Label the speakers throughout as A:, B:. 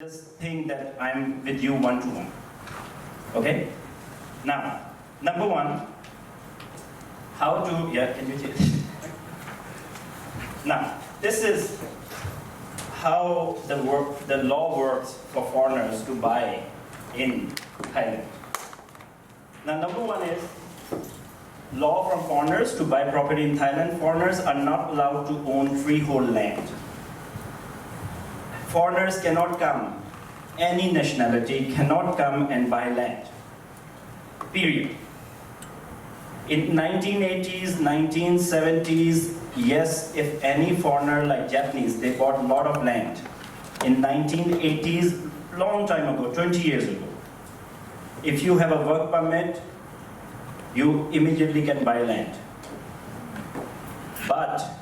A: Just think that I'm with you one-to-one. Okay? Now, number one, how to, can you take it? Now, this is how the law works for foreigners to buy in Thailand. Now, number one is law from foreigners to buy property in Thailand. Foreigners are not allowed to own freehold land. Foreigners cannot come, any nationality cannot come and buy land. Period. In 1980s, 1970s, yes, if any foreigner like Japanese, they bought a lot of land. In 1980s, long time ago, 20 years ago, if you have a work permit, you immediately can buy land. But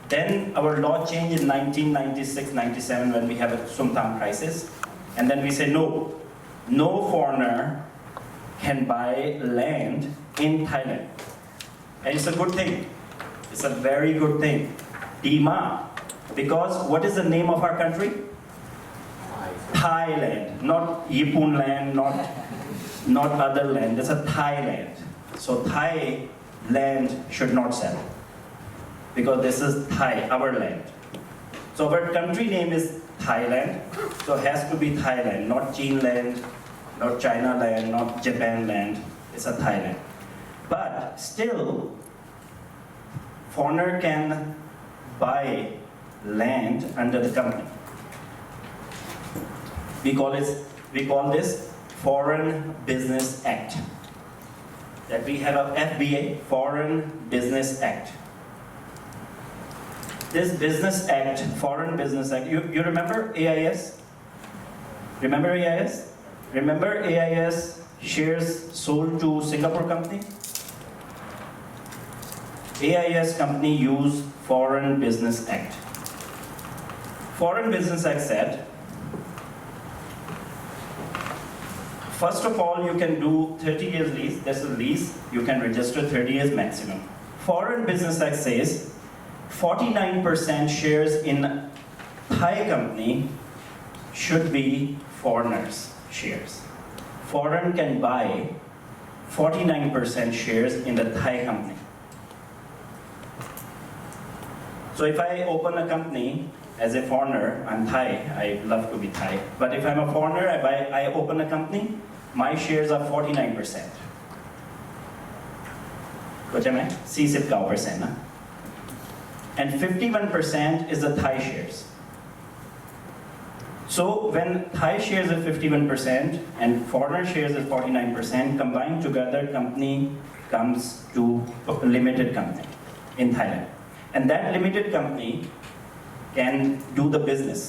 A: then our law changed in 1996, 97 when we have a Sumtam crisis. And then we say, no foreigner can buy land in Thailand. And it's a good thing. It's a very good thing. Dima. Because what is the name of our country? Thailand. Not Yipun land, not other land. It's a Thailand. So Thai land should not sell. Because this is Thai, our land. So our country name is Thailand. So it has to be Thailand, not Chin land, not China land, not Japan land. It's a Thailand. But still, foreigner can buy land under the company. We call this Foreign Business Act. That we have a FBA, Foreign Business Act. This Business Act, Foreign Business Act, you remember AIS? Remember AIS? Remember AIS shares sold to Singapore company? AIS company used Foreign Business Act. Foreign Business Act said, first of all, you can do 30 years lease. That's a lease. You can register 30 years maximum. Foreign Business Act says 49% shares in Thai company should be foreigners' shares. Foreign can buy 49% shares in the Thai company. So if I open a company as a foreigner, I'm Thai, I love to be Thai. But if I'm a foreigner, I open a company, my shares are 49%. เข้าใจไหม 49% นะ And 51% is the Thai shares. So when Thai shares are 51% and foreigner shares are 49%, combined together, company comes to a limited company in Thailand. And that limited company can do the business.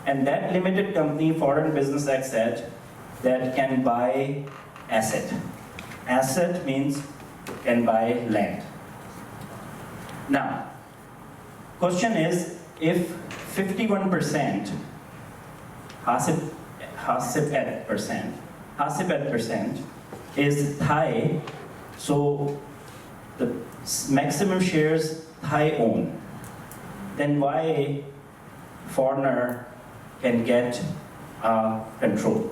A: And that limited company, Foreign Business Act said, that can buy asset. Asset means can buy land. Now, question is, if 51%, percent is Thai, so the maximum shares Thai own, then why foreigner can get control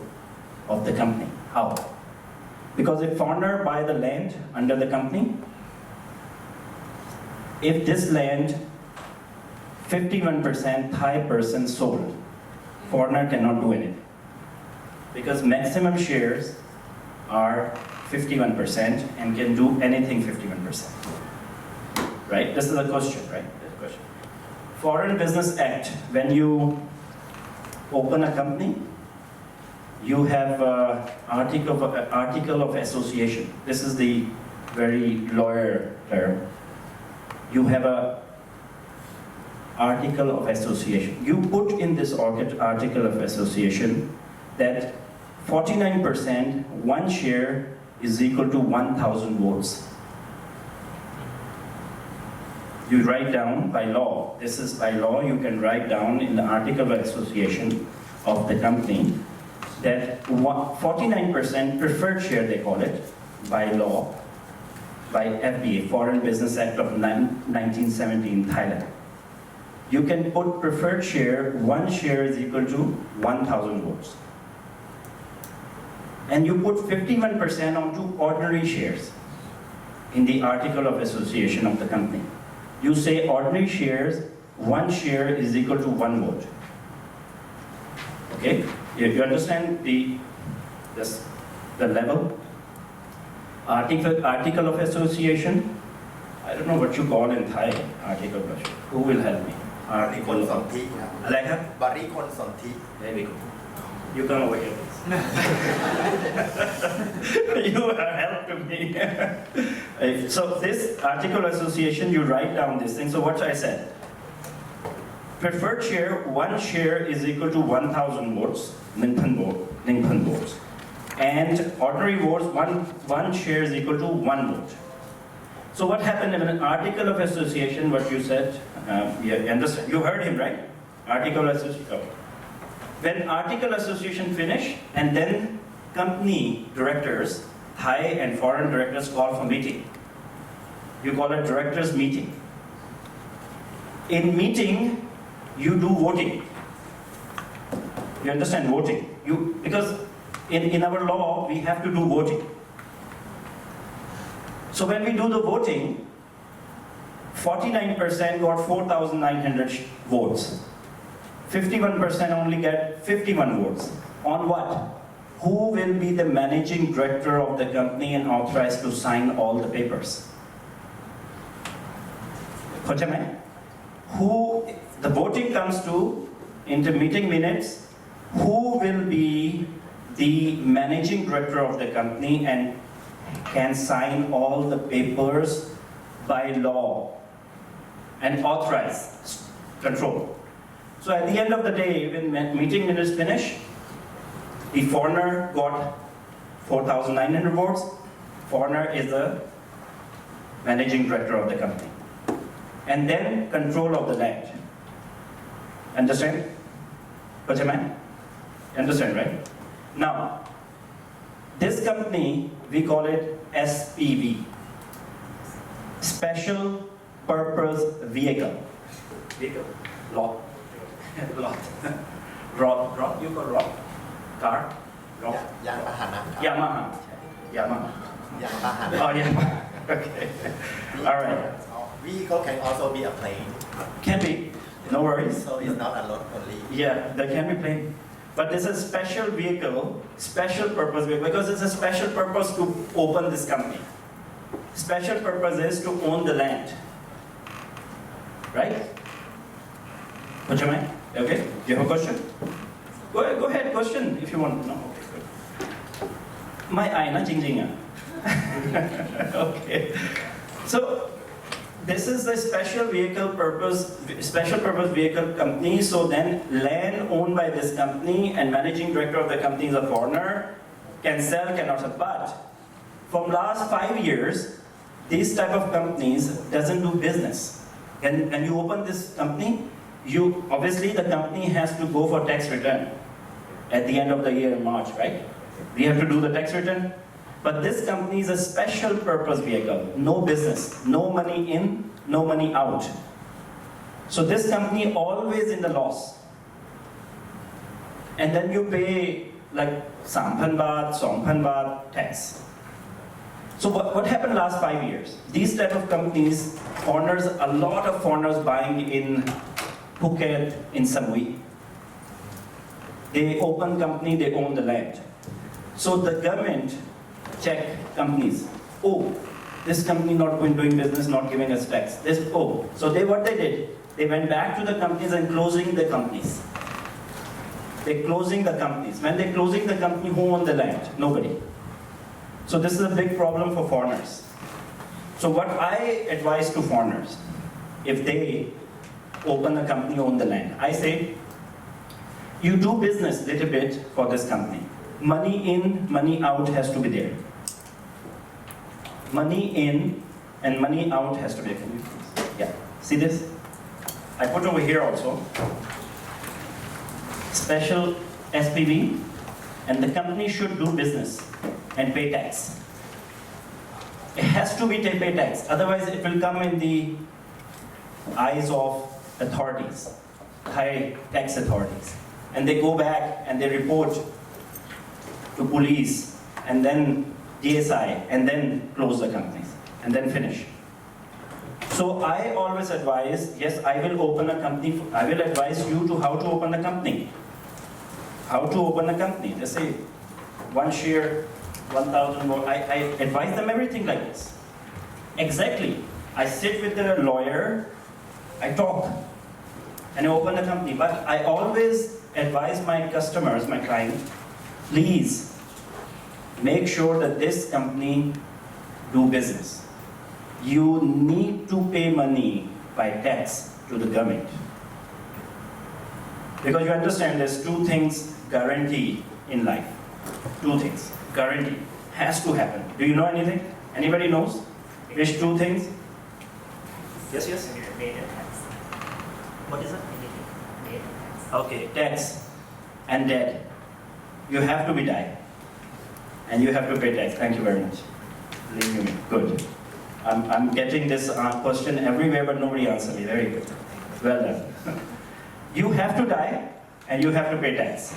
A: of the company? How? Because if foreigner buy the land under the company, if this land 51% Thai person sold, foreigner cannot do anything. Because maximum shares are 51% and can do anything 51%. Right? This is a question, right? This is a question. Foreign Business Act, when you open a company, you have article of association. This is the very lawyer term. You have a article of association. You put in this article of association that 49%, one share is equal to 1,000 votes. You write down by law, this is by law, you can write down in the article of association of the company that 49% preferred share, they call it, by law, by FBA, Foreign Business Act of 1970 in Thailand. you can put preferred share, one share is equal to 1,000 votes. And you put 51% onto ordinary shares in the article of association of the company. You say ordinary shares, one share is equal to one vote. Okay? You understand the level? Article of association. I don't know what you call in Thai. Article of association. Who will help me?
B: บริคนสนธิครับ
A: อะไรครับ
B: บริคนสนธิ
A: There we go. You come over here. You are help to me. So this article association, you write down this thing. So what I said? Preferred share, one share is equal to 1,000 votes, 1,000 votes. And ordinary votes, one share is equal to one vote. So what happened in an article of association, what you said, you understand, you heard him, right? Article association. Okay. When article association finished, and then company directors, Thai and foreign directors call for meeting. You call it directors meeting. In meeting, you do voting. You understand voting? Because in our law, we have to do voting. So when we do the voting, 49% got 4,900 votes. 51% only get 51 votes. On what? Who will be the managing director of the company and authorized to sign all the papers? Who, the voting comes to, in the meeting minutes, who will be the managing director of the company and can sign all the papers by law and authorize, control. So at the end of the day, when meeting minutes finish, the foreigner got 4,900 votes. Foreigner is the managing director of the company. And then control of the land. Understand? What's your man? Understand, right? Now, this company, we call it SPV. Special Purpose Vehicle. Vehicle. Lot. Lot. Rod. You call rod. Car. Rod.
B: ยานพาหนะ
A: Yamaha. Yamaha.
B: ยานพาหนะ
A: Oh, Yamaha. Okay. All right.
B: Vehicle can also be a plane
A: Can be. No worries.
B: so it's not a lot only
A: Yeah, that can be plane. But this is special vehicle, special purpose vehicle, because it's a special purpose to open this company. Special purpose is to own the land. Right? What's your mind? Okay? Do you have a question? Go ahead, question if you want. No? Okay, good. My eye, na jing jing. Okay. So, this is the special purpose vehicle company. So then land owned by this company and managing director of the company is a foreigner, can sell, cannot sell. But from last 5 years, these type of companies doesn't do business. And when you open this company, obviously the company has to go for tax return at the end of the year in March, right? We have to do the tax return. But this company is a special purpose vehicle, no business, no money in, no money out. So this company always in the loss. And then you pay like 3,000 baht, 2,000 baht tax. So what happened last 5 years? These type of companies, foreigners, a lot of foreigners buying in Phuket, in Samui. They open company, they own the land. So the government check companies. Oh, this company not doing business, not giving us tax. So what they did, they went back to the companies and closing the companies. They're closing the companies. When they're closing the company, who owns the land? Nobody. So this is a big problem for foreigners. So what I advise to foreigners, if they open a company, own the land, I say, you do business little bit for this company. Money in, money out has to be there. Money in and money out has to be there. Yeah, see this? I put over here also. Special SPV, and the company should do business and pay tax. It has to be pay tax, otherwise it will come in the eyes of authorities, Thai tax authorities. And they go back and they report to police and then DSI and then close the companies and then finish. So I always advise, yes, I will open a company. I will advise you to how to open a company. How to open a company. They say one share, 1,000 more. I advise them everything like this. Exactly. I sit with the lawyer, I talk, and I open a company. But I always advise my customers, my clients, please make sure that this company do business. You need to pay money by tax to the government. Because you understand there's two things guarantee in life. Two things. Guarantee. Has to happen. Do you know anything? Anybody knows? Which two things? Yes, yes?
C: NIDA tax. What is it? NIDA tax.
A: Okay, tax and debt. You have to be die. And you have to pay tax. Thank you very much. Believe me. Good. I'm getting this question everywhere, but nobody answered me. Very good. Well done. You have to die, and you have to pay tax.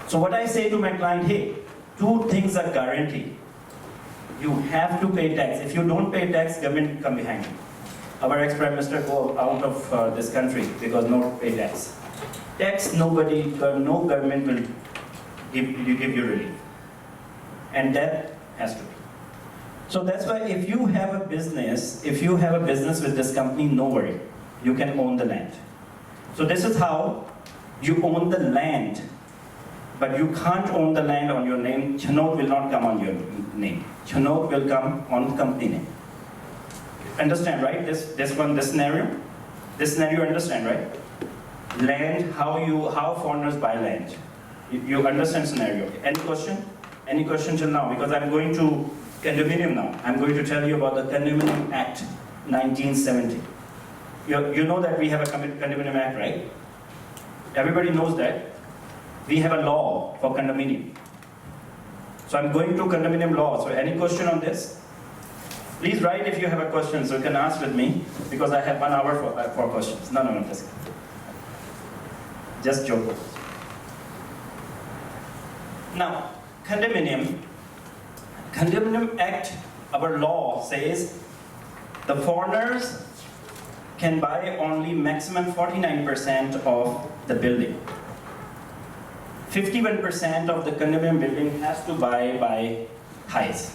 A: So what I say to my client, hey, two things are guaranteed. You have to pay tax. If you don't pay tax, government come behind you. Our ex-prime minister go out of this country because no pay tax. Tax, nobody, no government will give you relief. And that has to be. So that's why if you have a business with this company, no worry, you can own the land. So this is how you own the land, but you can't own the land on your name. Chanot will not come on your name. Chanot will come on company name. Understand, right? This scenario? This scenario, understand, right? Land, how foreigners buy land. You understand scenario. Any question? Any question till now? Because I'm going to condominium now. I'm going to tell you about the Condominium Act 1970. You know that we have a Condominium Act, right? Everybody knows that. We have a law for condominium. So I'm going to condominium law. So any question on this? Please write if you have a question, so you can ask with me, because I have 1 hour for questions. No, just joke. Now, Condominium Act, our law says the foreigners can buy only maximum 49% of the building. 51% of the condominium building has to buy by Thais.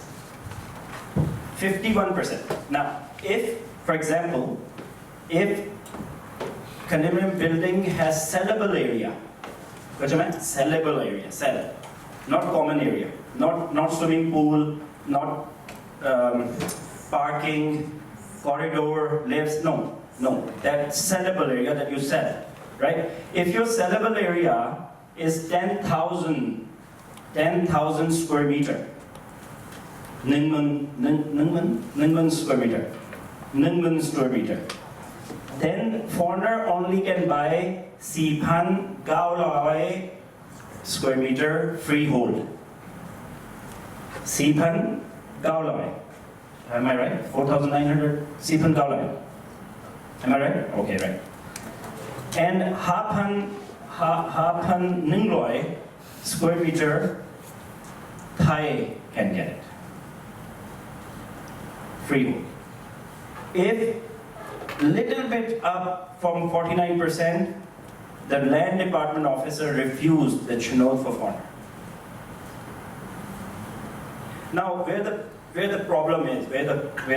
A: 51%. Now, if, for example, if condominium building has sellable area, sellable area, sell, not common area, not swimming pool, not parking, corridor, lifts, no, that sellable area that you sell, right? If your sellable area is 10,000 square meter, 1,000 square meter, then foreigner only can buy 4,900 square meter freehold. 4,900. Am I right? 4,900. 4,900. Am I right? Okay, right. And 1,100 square meter Thai can get it. Freehold. If little bit up from 49%, the land department officer refused the Chanot for foreigner. Now, where the problem is, where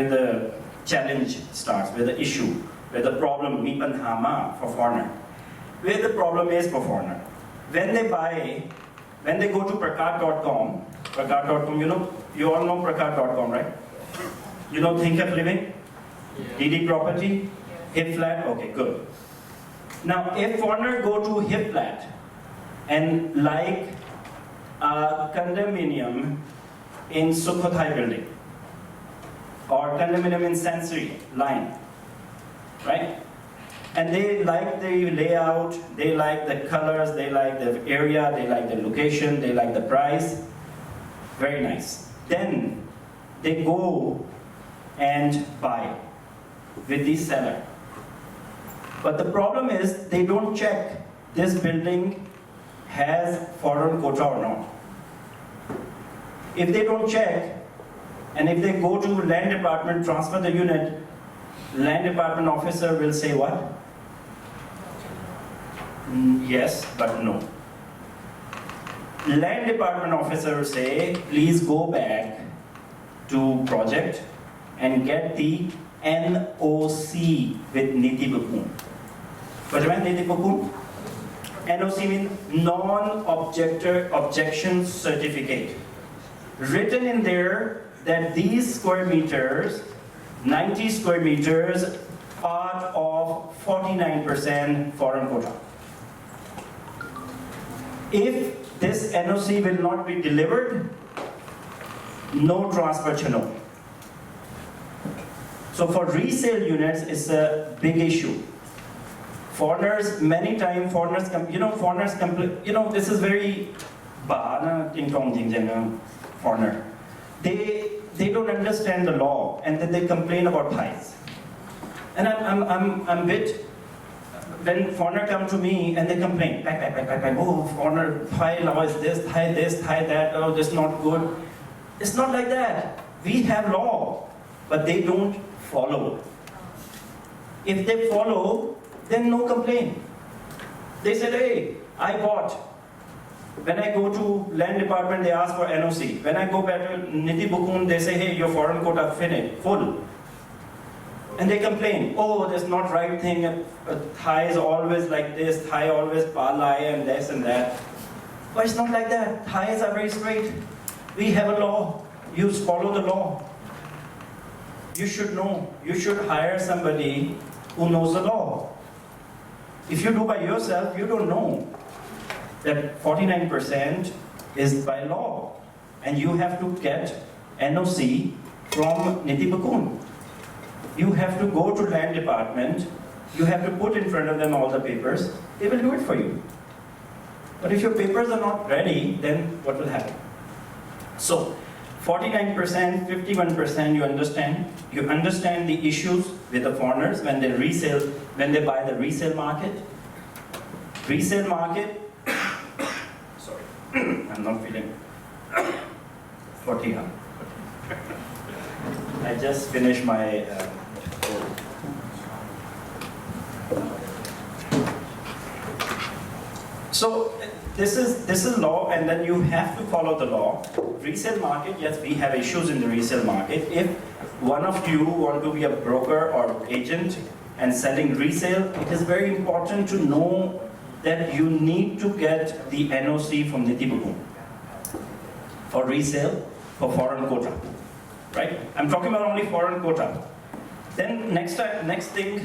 A: the challenge starts, where the issue, where the problem, mi panhama for foreigner, where the problem is for foreigner. When they go to prakat.com, you all know prakat.com, right? You know Think of Living? DD Property? Hip Flat? Okay, good. Now, if foreigner go to Hip Flat and like a condominium in Sukhothai building or condominium in Sensory line, right? And they like the layout, they like the colors, they like the area, they like the location, they like the price. Very nice. Then they go and buy with the seller. But the problem is they don't check this building has foreign quota or not. If they don't check, and if they go to land department, transfer the unit, land department officer will say what? Yes, but no. Land department officer will say, please go back to project and get the NOC with Niti Bakun. What do you mean, Niti Bakun? NOC means non-objection certificate. Written in there that these square meters, 90 square meters, part of 49% foreign quota. If this NOC will not be delivered, no transfer channel. So for resale units, it's a big issue. Foreigners, many times foreigners come, foreigners complain, this is very foreigner. They don't understand the law and then they complain about Thais. And I'm bit, when foreigner come to me and they complain, oh, foreigner, Thai law is this, Thai that, oh, this is not good. It's not like that. We have law, but they don't follow. If they follow, then no complaint. They said, hey, I bought. When I go to land department, they ask for NOC. When I go back to Niti Bukun, they say, hey, your foreign quota finished, full. And they complain, oh, that's not right thing. Thai is always like this, Thai always palai and this and that. But it's not like that. Thais are very straight. We have a law. You follow the law. You should know. You should hire somebody who knows the law. If you do by yourself, you don't know that 49% is by law. And you have to get NOC from Niti Bakun. You have to go to land department. You have to put in front of them all the papers. They will do it for you. But if your papers are not ready, then what will happen? So, 49%, 51%, you understand? You understand the issues with the foreigners when they buy the resale market. Resale market, sorry, I'm not feeling 40. I just finished my So this is law, and then you have to follow the law. Resale market, yes, we have issues in the resale market. If one of you want to be a broker or agent and selling resale, it is very important to know that you need to get the NOC from Niti Bakun for resale, for foreign quota, right? I'm talking about only foreign quota. Then next thing,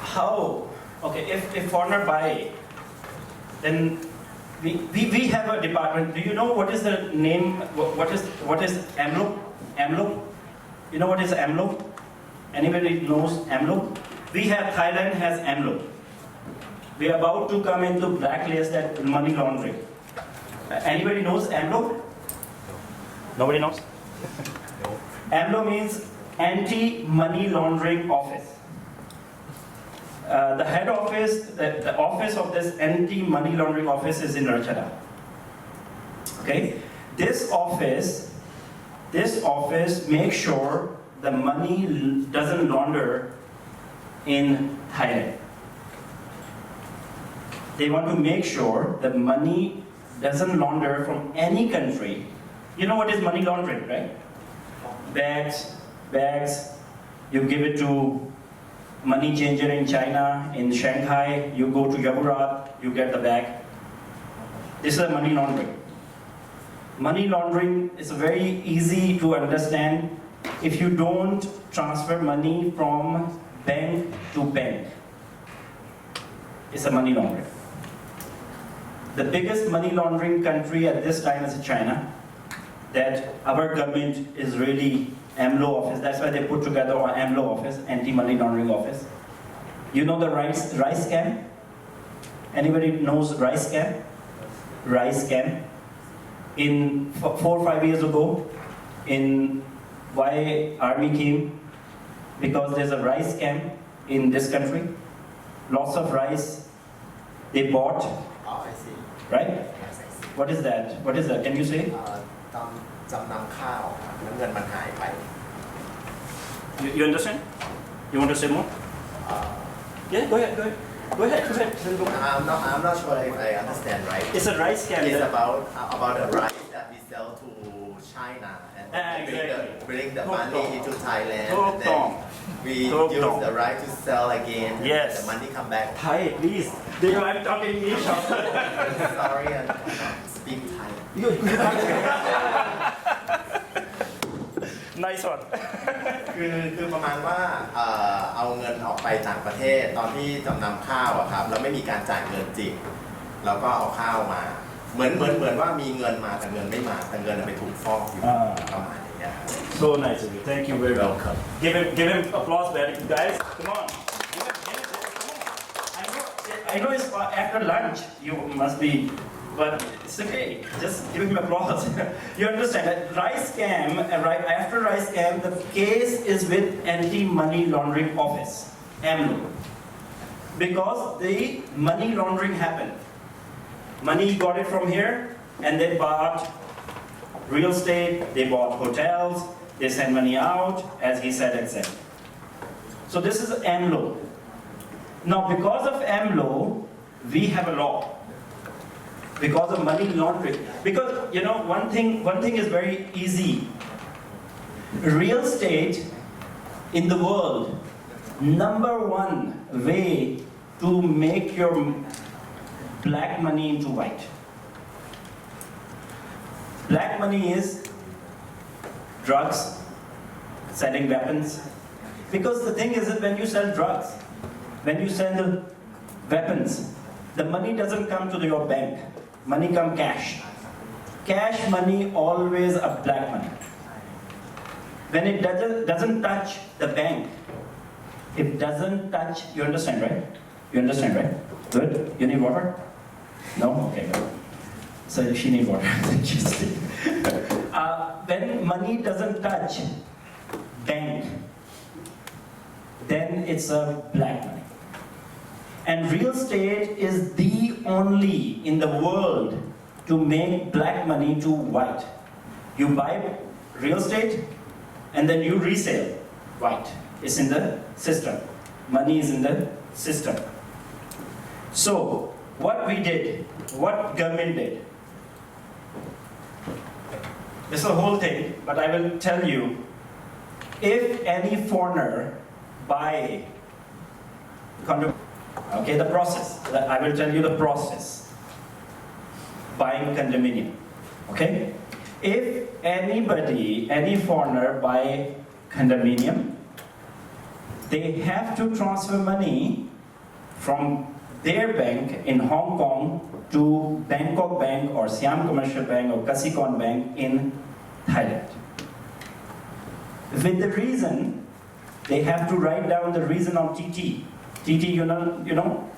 A: how? Okay, if foreigner buy, then we have a department. Do you know what is the name? What is AMLO? AMLO? You know what is AMLO? Anybody knows AMLO? We have Thailand has AMLO. We are about to come into blacklist at money laundering. Anybody knows AMLO? Nobody knows? AMLO means Anti-Money Laundering Office. The head office, the office of this Anti-Money Laundering Office is in Ratchada. Okay? This office makes sure the money doesn't launder in Thailand. They want to make sure the money doesn't launder from any country. You know what is money laundering, right? Bags, you give it to money changer in China, in Shanghai, you go to Yaburat, you get the bag. This is money laundering. Money laundering is very easy to understand if you don't transfer money from bank to bank. It's a money laundering. The biggest money laundering country at this time is China. That our government is really AMLO office. That's why they put together an AMLO office, anti-money laundering office. You know the rice scam? Anybody knows rice scam? Rice scam. In 4 or 5 years ago, in why army came, because there's a rice scam in this country. Lots of rice they bought,
B: อ๋อ I see
A: right?
B: Yes, I see
A: What is that? What is that? Can you say?
B: จำนำข้าวครับแล้วเงินมันหายไป
A: You understand? You want to say more? Yeah, go ahead.
B: I'm not sure if I understand right
A: It's a rice scam.
B: It's about the rice that we sell to China and
A: Exactly.
B: bring the
A: ถูกต้อง
B: money into Thailand
A: ถูก
B: and
A: ต้อง
B: then we
A: ถูกต้อง
B: use the rice to sell again and
A: Yes.
B: the money come back
A: Thai, please. They know I'm talking English.
B: sorry I speak Thai
A: Nice one.
B: คือประมาณว่าเอาเงินออกไปต่างประเทศตอนที่จำนำข้าวอะครับแล้วไม่มีการจ่ายเงินจริงเราก็เอาข้าวมาเหมือนว่ามีเงินมาแต่เงินไม่มาแต่เงินไปถูกฟอกอยู่ประมาณอย่างเงี้ยครับ
A: So nice of you. Thank you very much.
B: Welcome.
A: Give him applause, guys. Come on. I know it's after lunch. You must be, but it's okay. Just give him applause. You understand that rice scam, right after rice scam, the case is with Anti-Money Laundering Office, AMLO, because the money laundering happened. Money got it from here, and they bought real estate, they bought hotels, they send money out, as he said, etc. So this is AMLO. Now, because of AMLO, we have a law. Because of money laundering. Because, you know, one thing is very easy. Real estate in the world, number one way to make your black money into white. Black money is drugs, selling weapons. Because the thing is that when you sell drugs, when you sell the weapons, the money doesn't come to your bank. Money come cash. Cash money always a black money. When it doesn't touch the bank, it doesn't touch, you understand, right? You understand, right? Good? You need water? No? Okay, good. So she need water. When money doesn't touch bank, then it's a black money. And real estate is the only in the world to make black money to white. You buy real estate and then you resell white. It's in the system. Money is in the system. So, what we did, what government did, it's a whole thing, but I will tell you, if any foreigner buy condo, okay, the process, I will tell you the process, buying condominium, okay? If anybody, any foreigner buy condominium, they have to transfer money from their bank in Hong Kong to Bangkok Bank or Siam Commercial Bank or Kasikorn Bank in Thailand. With the reason, they have to write down the reason on TT. TT, you know,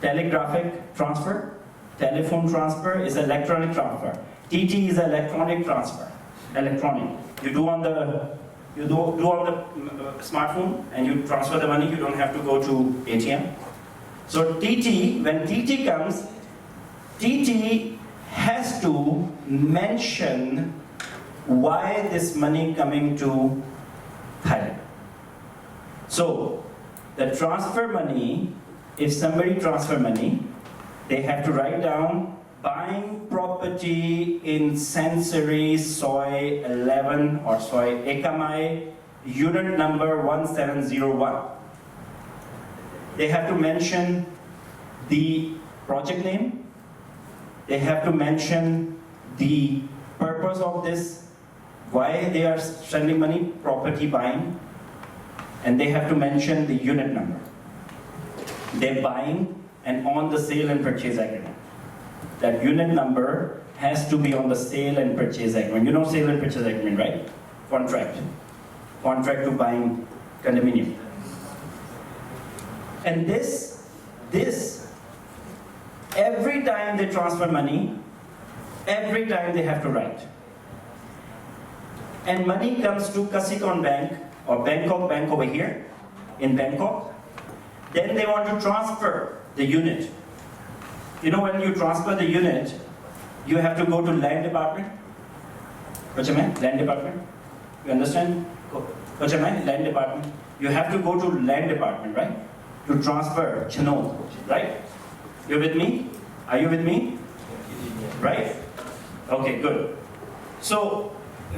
A: telegraphic transfer, telephone transfer is electronic transfer. TT is electronic transfer, electronic. You do on the smartphone and you transfer the money. You don't have to go to ATM. So TT, when TT comes, TT has to mention why this money coming to Thailand. So the transfer money, if somebody transfer money, they have to write down buying property in Sensory Soy 11 or Soy Ekamai, unit number 1701. They have to mention the project name. They have to mention the purpose of this, why they are sending money, property buying, and they have to mention the unit number. They're buying and on the sale and purchase agreement. That unit number has to be on the sale and purchase agreement. You know sale and purchase agreement, right? Contract. Contract to buying condominium. And this, every time they transfer money, every time they have to write. And money comes to Kasikorn Bank or Bangkok bank over here in Bangkok. Then they want to transfer the unit. You know, when you transfer the unit, you have to go to land department. What you mean? Land department? You understand? What you mean? Land department. You have to go to land department, right? To transfer Channel, right? You with me? Are you with me? Right? Okay, good. So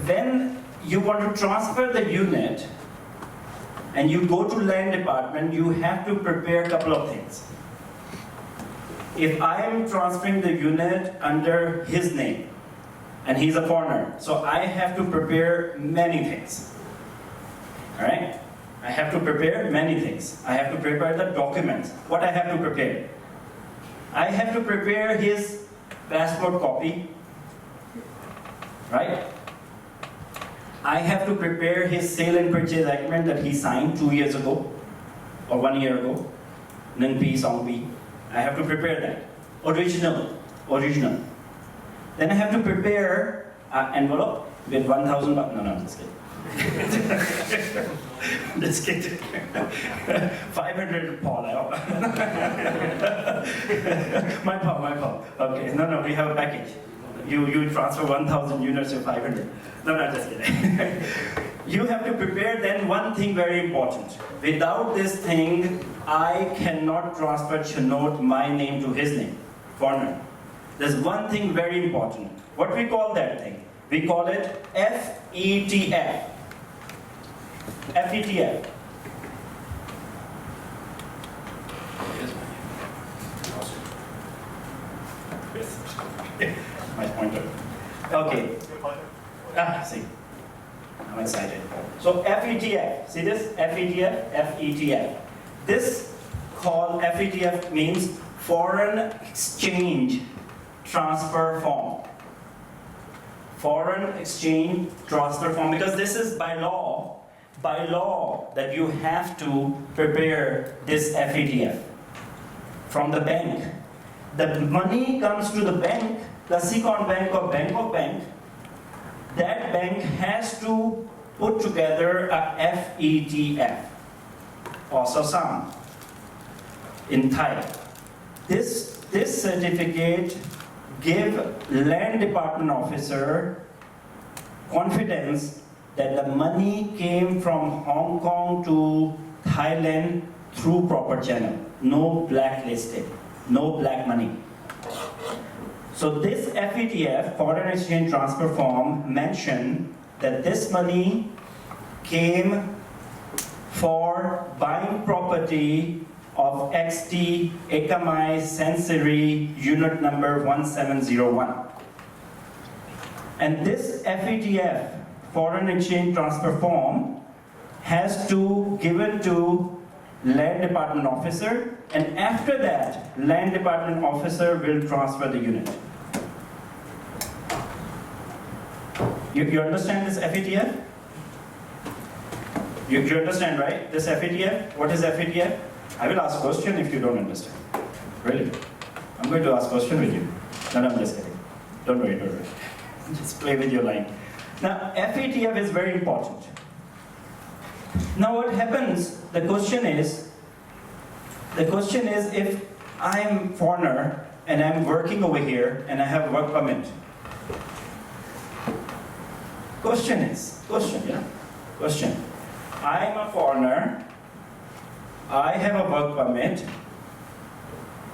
A: when you want to transfer the unit and you go to land department, you have to prepare a couple of things. If I am transferring the unit under his name and he's a foreigner, so I have to prepare many things. All right? I have to prepare many things. I have to prepare the documents. What I have to prepare? I have to prepare his passport copy, right? I have to prepare his sale and purchase agreement that he signed 2 years ago or 1 year ago. Nung pi, song pi. I have to prepare that. Original. Then I have to prepare an envelope with 1,000 baht. No, I'm just kidding. Just kidding. 500 Paul out. My fault. Okay, no, we have a package. You transfer 1,000 units to 500. No, just kidding. You have to prepare then one thing very important. Without this thing, I cannot transfer Chinot, my name to his name, foreigner. There's one thing very important. What we call that thing? We call it FETF. FETF. My pointer. Okay. See. I'm excited. So FETF. See this? FETF? FETF. This called FETF means Foreign Exchange Transfer Form. Foreign Exchange Transfer Form, because this is by law that you have to prepare this FETF from the bank. The money comes to the bank, the Sikon Bank or Bangkok Bank. That bank has to put together a FETF, also some in Thai. This certificate give land department officer confidence that the money came from Hong Kong to Thailand through proper channel. No blacklisted, no black money. So this FETF, Foreign Exchange Transfer Form, mentioned that this money came for buying property of XT Ekamai Sensory unit number 1701. And this FETF, Foreign Exchange Transfer Form, has to given to Land Department officer, and after that, Land Department officer will transfer the unit. You understand this FETF? You understand, right? This FETF? What is FETF? I will ask a question if you don't understand. Really? I'm going to ask a question with you. No, I'm just kidding. Don't worry. Just play with your line. Now, FETF is very important. Now what happens, the question is if I'm foreigner and I'm working over here and I have work permit. Question. I'm a foreigner, I have a work permit,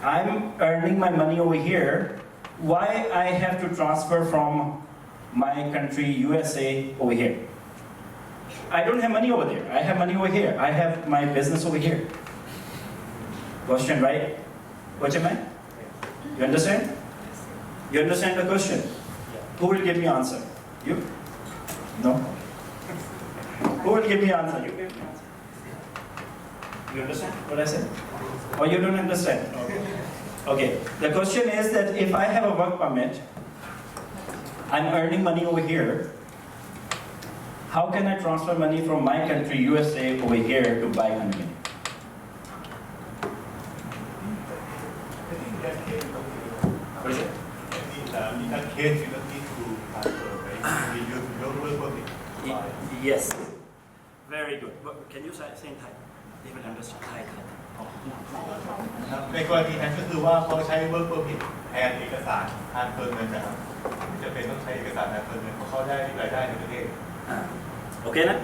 A: I'm earning my money over here, why I have to transfer from my country, USA, over here? I don't have money over there, I have money over here, I have my business over here. Question, right? Question, man? You understand? You understand the question? Who will give me answer? You? No? Who will give me answer? You give me answer. You understand what I said? Or you don't understand? Okay. The question is that if I have a work permit, I'm earning money over here, how can I transfer money from my country, USA, over here to buy company? What is it?
D: In that case, you don't need to transfer, right? You don't work permit.
A: Yes. Very good. But can you say in Thai? They will understand Thai.
D: ครับในกรณีนั้นก็คือว่าเขาใช้ work permit แทนเอกสารทางเฟิร์มเงินนะครับไม่จำเป็นต้องใช้เอกสารทางเฟิร์มเงินเพราะเขาได้รายได้ในประเทศ
A: Okay, na?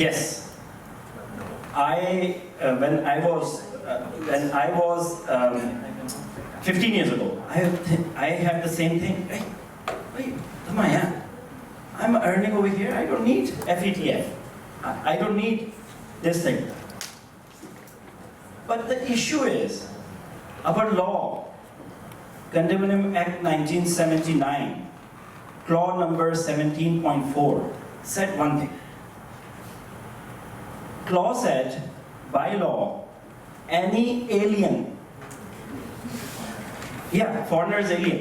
A: Yes. When I was 15 years ago, I had the same thing. Hey, I'm earning over here. I don't need FETF. I don't need this thing. But the issue is, our law, Condominium Act 1979, clause number 17.4, said one thing. Clause said, by law, any alien, foreigner is alien.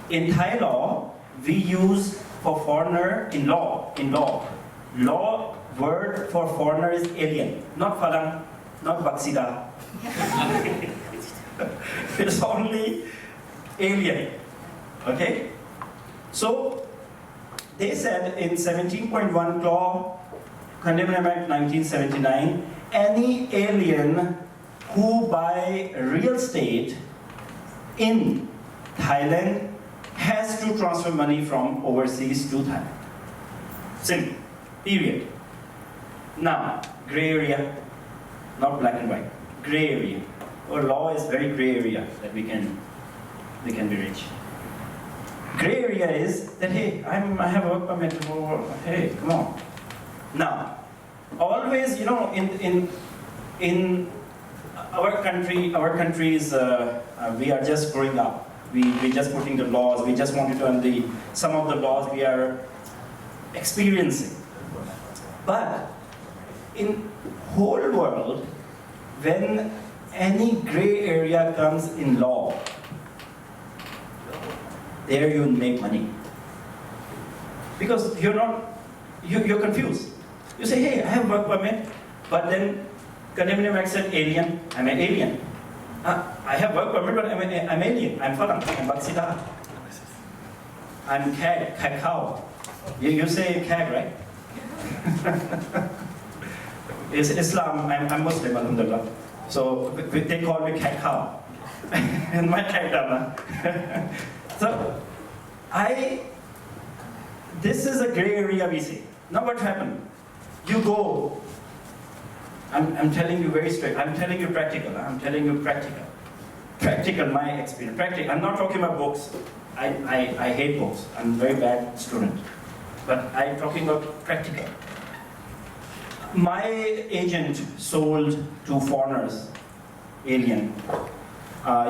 A: In Thai law, we use for foreigner in law. Law word for foreigner is alien, not Falang, not Baksida. It's only alien. Okay? So, they said in 17.1 clause, Condominium Act 1979, any alien who buy real estate in Thailand has to transfer money from overseas to Thailand. Simple. Period. Now, gray area, not black and white. Gray area. Our law is very gray area that we can be rich. Gray area is that hey, I have a work permit. Hey, come on. Now, always, in our countries, we are just growing up. We just putting the laws. We just wanted to learn some of the laws we are experiencing. But in whole world, when any gray area comes in law, there you make money. Because you're confused. You say, hey, I have work permit, but then Condominium Act said alien, I'm an alien. I have work permit, but I'm alien. I'm Falang, I'm Baksida. I'm Kag cow. You say Kag, right? It's Islam, I'm Muslim, alhamdulillah. So they call me Kag cow. And my Kag Dhamma. So this is a gray area we see. Now what happened? You go, I'm telling you very straight, I'm telling you practical, Practical, my experience, practical. I'm not talking about books. I hate books, I'm a very bad student. But I'm talking about practical. My agent sold to foreigners, alien,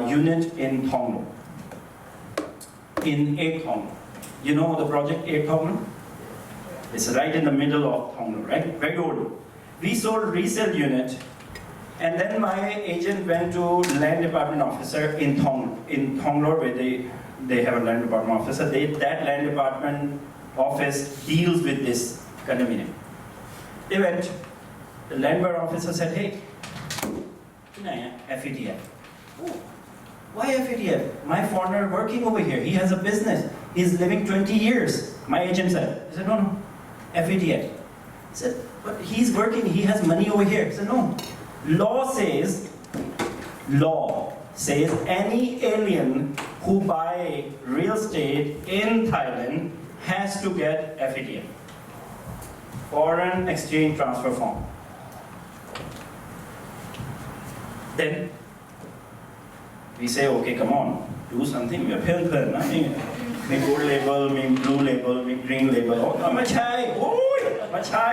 A: unit in Thonglo, in 8 Thonglo. You know the project 8 Thonglo? It's right in the middle of Thonglo, right? Very old. We sold resale unit, and then my agent went to land department officer in Thonglo, where they have a land department officer. That land department office deals with this condominium. They went. The land department officer said, "Hey, FETF. Oh, why FETF? My foreigner working over here. He has a business. He's living 20 years." My agent said. He said, "No, FETF." He said, "But he's working. He has money over here." He said, "No. Law says any alien who buy real estate in Thailand has to get FETF, foreign exchange transfer form." Then we say, "Okay, come on, do something." We are pen,มี gold label มี blue label มี green label โอ้ไม่ใช่โอ้ยไม่ใช่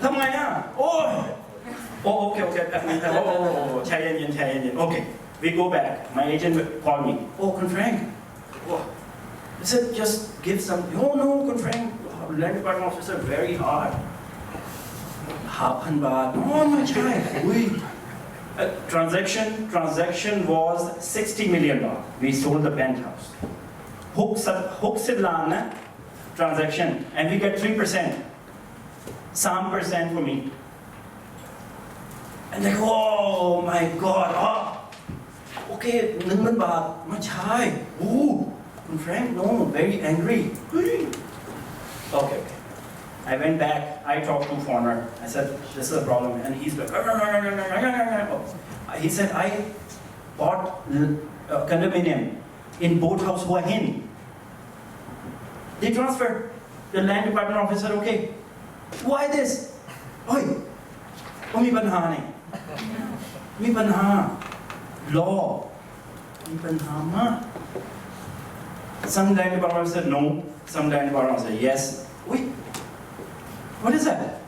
A: ทำไงอ่ะโอ้ยโอเคแป๊บนึงครับโอ้ใช้เย็นโอเค we go back my agent called me Kun Frank I said just give some no Kun Frank land department officer very hard 5,000 บาทไม่ใช่อุ้ยtransaction was 60 million baht we sold the penthouse 60 ล้านนะ transaction and we get 3% 3% for me and they go oh my god okay 1,000 บาทไม่ใช่คุณ Frank no very angry okay I went back, I talked to foreigner. I said, this is a problem. And he's like, he said, I bought a condominium in Boathouse Hua Hin. They transferred. The land department officer, okay. Why this? Oi, mi panha nahi. Mi panha. Law. Mi panha ma. Some land department said no. Some land department said yes. Wait. What is that?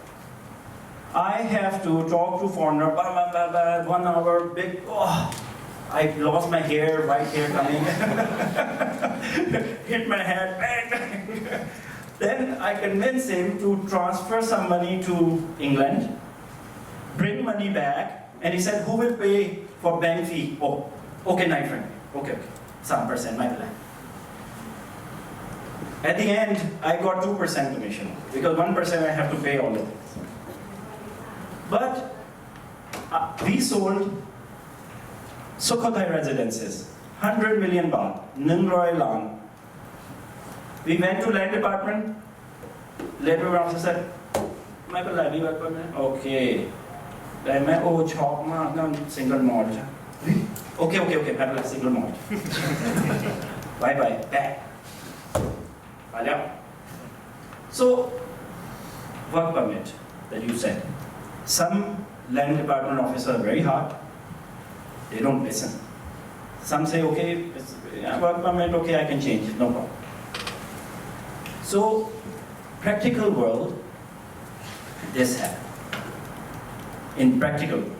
A: I have to talk to foreigner, 1 hour, big, I lost my hair, white hair coming, hit my head, bang, bang. Then I convinced him to transfer some money to England, bring money back, and he said, who will pay for bank fee? Oh, okay, my friend, okay, 3%, my plan. At the end, I got 2% commission, because 1% I have to pay all of it. But we sold Sukhothai residences, 100 million baht, 100 ล้าน. We went to land department, land department said, ไม่เป็นไรพี่ว่าก็นะโอเคได้ไหมโอ้ช็อกมากนั่น single malt ใช่โอเคไม่เป็นไร single malt ไปแบกไปแล้ว so work permit that you said some land department officers are very hard, they don't listen. Some say, okay, work permit, okay, I can change, no problem. So, practical world, this happens. In practical world.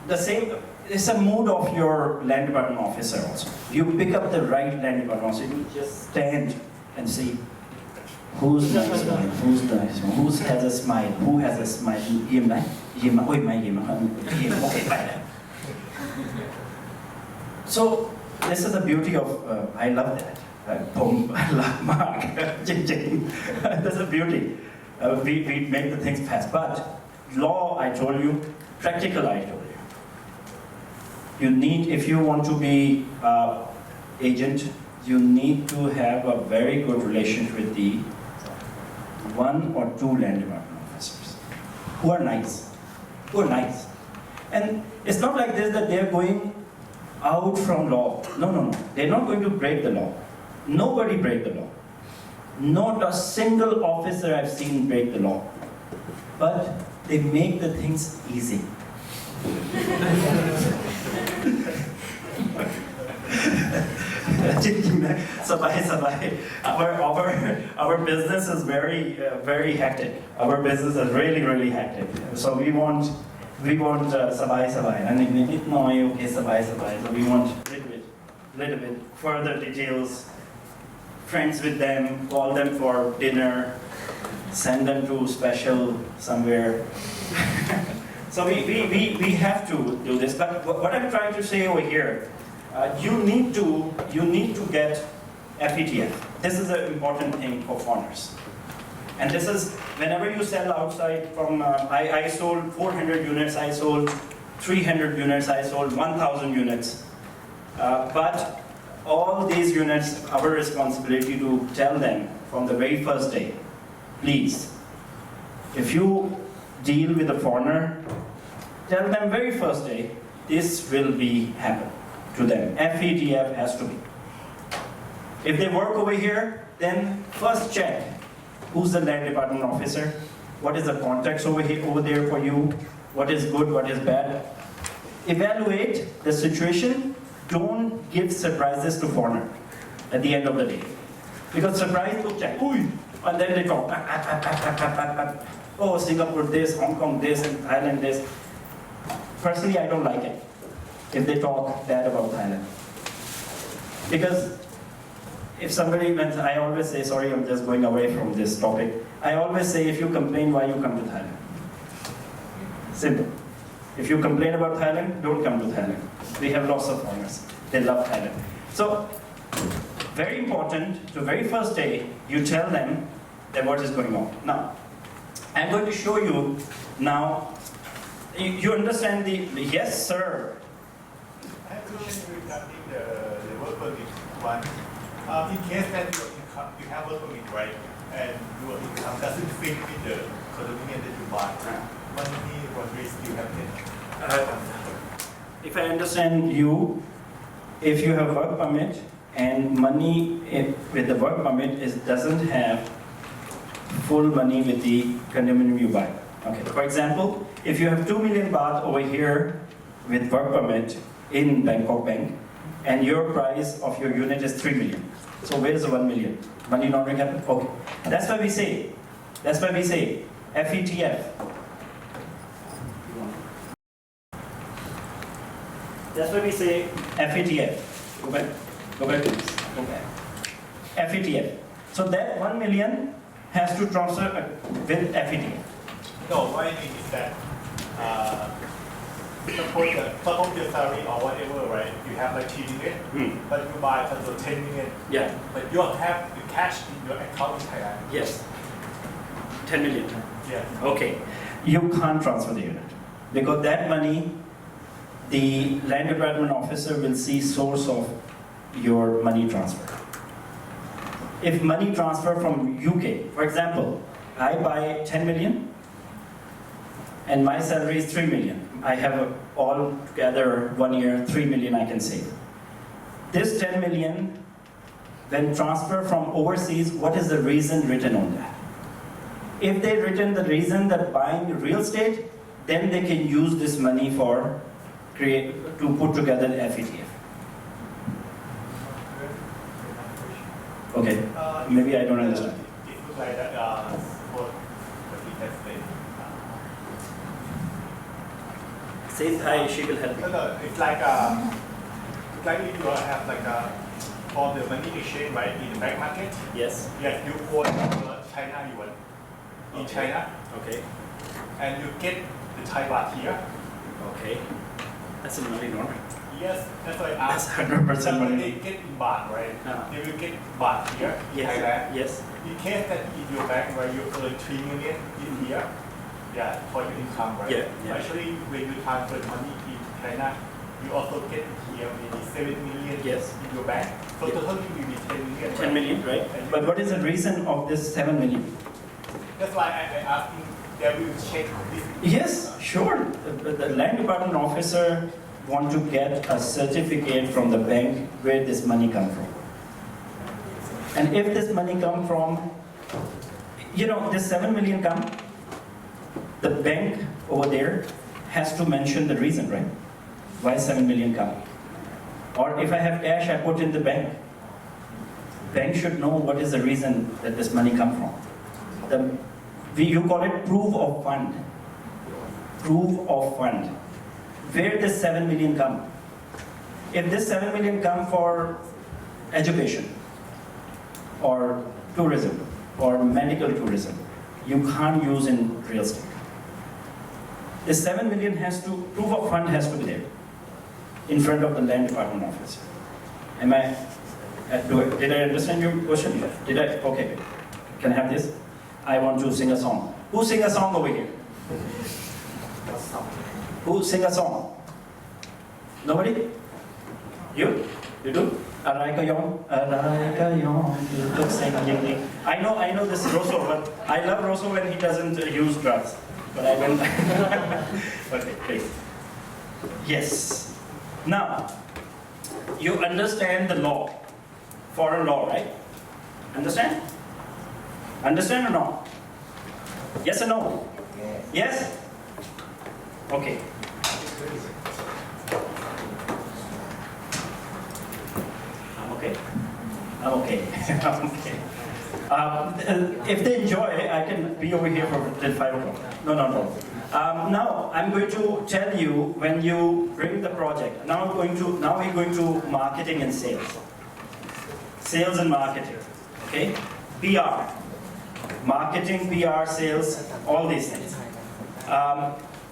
A: The same, it's a mood of your land department officer also. You pick up the right land department officer, you just stand and see, who's nice one, who's nice one, who has a smile, who has a smile, okay, bye. So, this is the beauty of, I love that. I love Mark. That's the beauty. We make the things fast. But law, I told you, practical, I told you. You need, if you want to be agent, you need to have a very good relationship with the 1 or 2 land department officers who are nice. And it's not like this that they're going out from law. No. They're not going to break the law. Nobody break the law. Not a single officer I've seen break the law. But they make the things easy. Our business is very hectic. Our business is really hectic. So we want sabai. And okay, sabai. So we want little bit further details. Friends with them, call them for dinner, send them to special somewhere. So we have to do this. But what I'm trying to say over here, you need to get FETF. This is an important thing for foreigners. And this is, whenever you sell outside from, I sold 400 units, I sold 300 units, I sold 1,000 units. But all these units, our responsibility to tell them from the very first day, please, if you deal with a foreigner, tell them very first day, this will be happen to them. FETF has to be. If they work over here, then first check who's the land department officer, what is the context over there for you, what is good, what is bad. Evaluate the situation. Don't give surprises to foreigner at the end of the day. Because surprise will check, and then they talk, oh, Singapore this, Hong Kong this, and Thailand this. Personally, I don't like it if they talk bad about Thailand. Because if somebody, I always say, sorry, I'm just going away from this topic. I always say, if you complain, why you come to Thailand? Simple. If you complain about Thailand, don't come to Thailand. We have lots of foreigners. They love Thailand. So, very important, the very first day, you tell them that what is going on. Now, I'm going to show you now, you understand the yes, sir.
D: I have a question regarding the work permit one. In case that you you have work permit, right? And your income doesn't fit with the condominium that you buy. What risk do you have taken?
A: If I understand you, if you have work permit and money with the work permit doesn't have full money with the condominium you buy. Okay. For example, if you have 2 million baht over here with work permit in Bangkok Bank, and your price of your unit is 3 million. So where is the 1 million? Money laundering happened? Okay. That's why we say FETF. That's why we say FETF. Go back please. Go back. FETF. So that 1 million has to transfer with FETF.
D: No, what I mean is that suppose your salary or whatever, right? You have like 3 million, but you buy for 10 million.
A: Yeah.
D: But you have the cash in your account in Thailand.
A: Yes. 10 million.
D: Yeah.
A: Okay. You can't transfer the unit because that money, the land department officer will see source of your money transfer. If money transfer from UK, for example, I buy 10 million and my salary is 3 million. I have all together 1 year, 3 million I can save. This 10 million, when transfer from overseas, what is the reason written on that? If they written the reason that buying real estate, then they can use this money for to put together the FETF. Okay, maybe I don't understand.
D: It looks like that what we have said.
A: Same Thai, she will help you.
D: No, it's like if you have like for the money exchange, right, in the black market.
A: Yes.
D: Yes, you own China yuan in China,
A: Okay.
D: and you get the Thai baht here.
A: Okay. That's a money laundering.
D: Yes, that's why I
A: That's
D: asked.
A: 100% money.
D: They get in baht, right? They will get baht here in
A: Yes.
D: Thailand.
A: Yes.
D: In case that in your bank where you earn 3 million in here, yeah, for your income, right?
A: Yeah.
D: Actually, when you transfer money in China, you also get here maybe 7 million
A: Yes.
D: in your bank. So
A: Yeah.
D: totally will be 10 million.
A: 10 million, right? But what is the reason of this 7 million?
D: That's why I asking. They will check this.
A: Yes, sure. The land department officer want to get a certificate from the bank where this money come from. And if this money come from, this 7 million come, the bank over there has to mention the reason, right? Why 7 million come? Or if I have cash, I put in the bank. Bank should know what is the reason that this money come from. You call it proof of fund. Proof of fund. Where does 7 million come? If this 7 million come for education or tourism or medical tourism, you can't use in real estate. The 7 million proof of fund has to be there in front of the land department office. Did I understand your question? Did I? Okay. Can I have this? I want to sing a song. Who sing a song over here? Who sing a song? Nobody? You? You do? Araikayong, you sing. I know this Rosso, but I love Rosso when he doesn't use drugs. But I don't. Okay, please. Yes. Now, you understand the law, foreign law, right? Understand? Understand or no? Yes or no? Yes? Okay. I'm okay. I'm okay. I'm okay. If they enjoy, I can be over here for till 5 o'clock. No. Now I'm going to tell you when you bring the project. Now we're going to marketing and sales. Sales and marketing. Okay? PR. Marketing, PR, sales, all these things.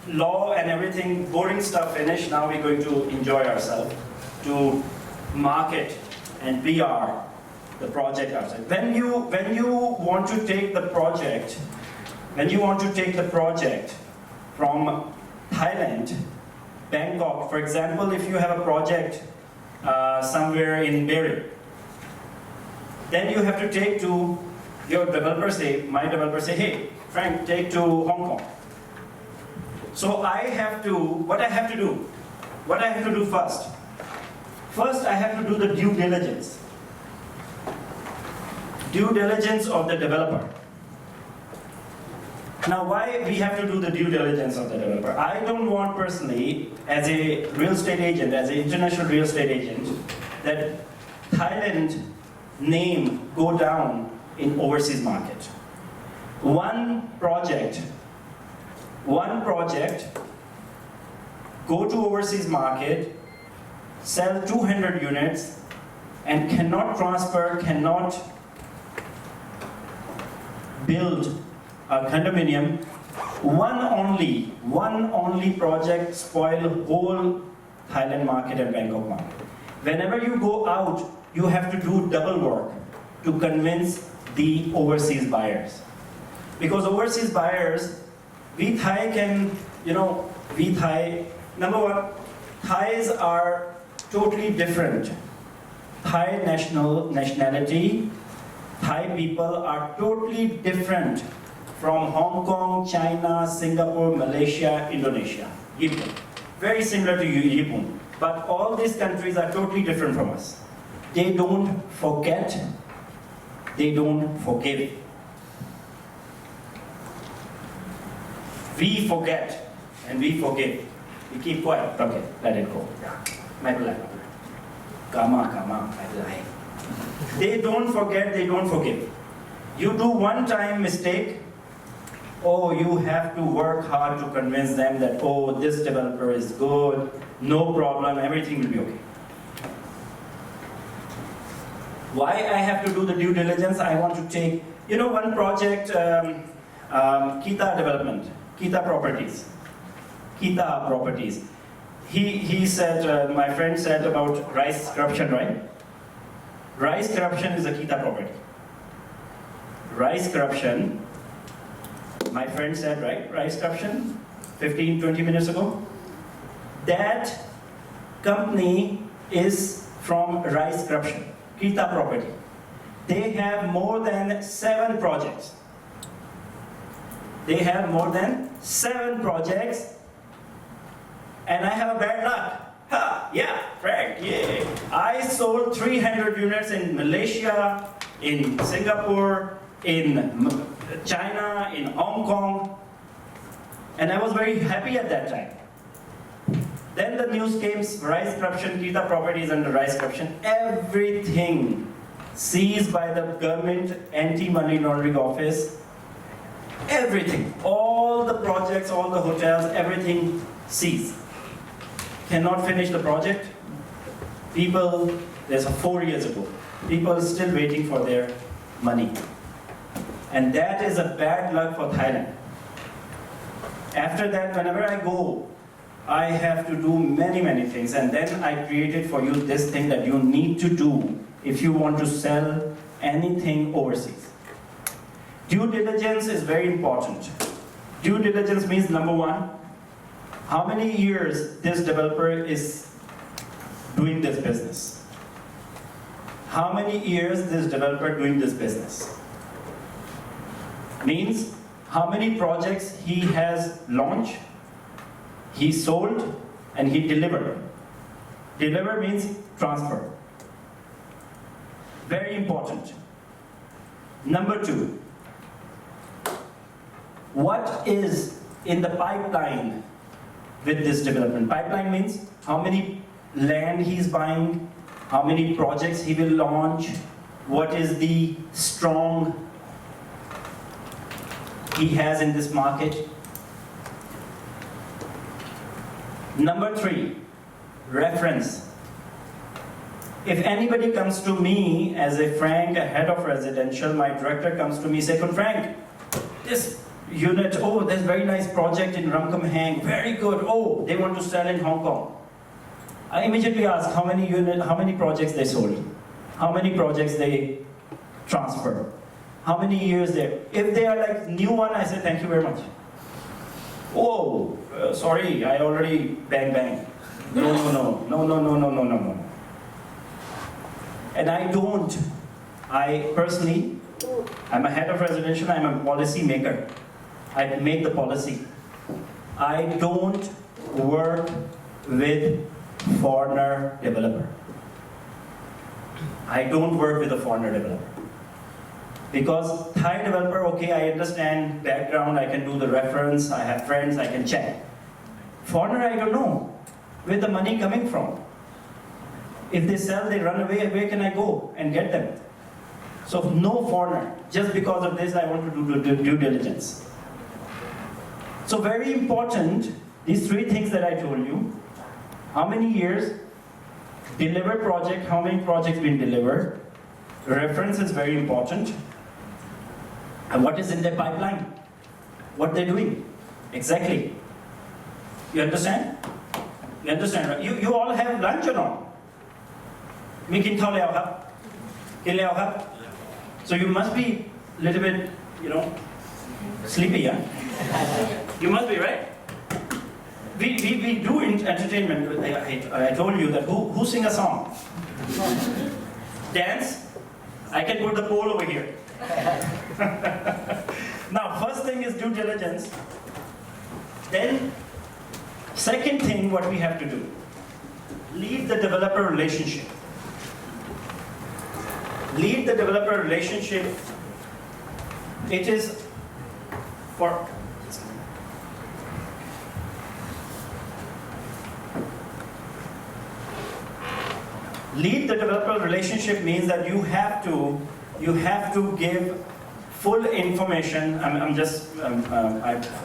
A: Law and everything, boring stuff finished. Now we're going to enjoy ourselves to market and PR the project ourselves. When you want to take the project, from Thailand, Bangkok, for example, if you have a project somewhere in Berry, Then you have to take to your developer say, my developer say, hey, Frank, take to Hong Kong. So what I have to do first? First, I have to do the due diligence. Due diligence of the developer. Now, why we have to do the due diligence of the developer? I don't want personally, as a real estate agent, as an international real estate agent, that Thailand name go down in overseas market. One project, go to overseas market, sell 200 units, and cannot transfer, cannot build a condominium. One only project spoil whole Thailand market and Bangkok market. Whenever you go out, you have to do double work to convince the overseas buyers. Because overseas buyers, we Thai can, number one, Thais are totally different. Thai nationality, Thai people are totally different from Hong Kong, China, Singapore, Malaysia, Indonesia, Japan. Very similar to Japan. But all these countries are totally different from us. They don't forget, they don't forgive. We forget and we forgive. We keep quiet. Okay, let it go. ไม่เป็นไร Karma, ไม่เป็นไร They don't forget, they don't forgive. You do one time mistake, oh, you have to work hard to convince them that, oh, this developer is good, no problem, everything will be okay. Why I have to do the due diligence? I want to take, one project, Kita development, Kita properties. He said, my friend said about rice corruption, right? Rice corruption is a Kita property. Rice corruption, my friend said, right? Rice corruption, 15, 20 minutes ago. That company is from rice corruption, Kita property. They have more than 7 projects. They have more than 7 projects. And I have a bad luck. Ha, yeah, Frank, yeah. I sold 300 units in Malaysia, in Singapore, in China, in Hong Kong. And I was very happy at that time. Then the news came, rice corruption, Kita properties under rice corruption. Everything seized by the government anti-money laundering office. Everything, all the projects, all the hotels, everything seized. Cannot finish the project. People, there's 4 years ago, people are still waiting for their money. And that is a bad luck for Thailand. After that, whenever I go, I have to do many things. And then I created for you this thing that you need to do if you want to sell anything overseas. Due diligence is very important. Due diligence means, number one, how many years this developer is doing this business? How many years this developer doing this business? Means how many projects he has launched, he sold, and he delivered. Deliver means transfer. Very important. Number 2, what is in the pipeline with this development? Pipeline means how many land he's buying, how many projects he will launch, what is the strong he has in this market. Number 3, reference. If anybody comes to me as a Frank, a head of residential, my director comes to me, second Frank, this unit, oh, there's very nice project in Ramkhamhaeng, very good, oh, they want to sell in Hong Kong. I immediately ask how many projects they sold, how many projects they transfer, how many years they, if they are like new one, I say thank you very much. Oh, sorry, I already bang. No. And I don't I personally, I'm a head of residential, I'm a policy maker. I make the policy. I don't work with foreigner developer. I don't work with a foreigner developer. Because Thai developer, okay, I understand background, I can do the reference, I have friends, I can check. Foreigner, I don't know where the money coming from. If they sell, they run away, where can I go and get them? So no foreigner. Just because of this, I want to do due diligence. So very important, these three things that I told you. How many years, deliver project, how many projects been delivered. Reference is very important. And what is in their pipeline? What they're doing? Exactly. You understand? You understand, right? You all have lunch or not? มีกินข้าวแล้วครับกินแล้วครับ So you must be a little bit, sleepy, yeah? You must be, right? We do entertainment. I told you that who sing a song? Dance? I can put the pole over here. Now, first thing is due diligence. Then, second thing what we have to do, lead the developer relationship. Lead the developer relationship. It is for lead the developer relationship means that you have to give full information.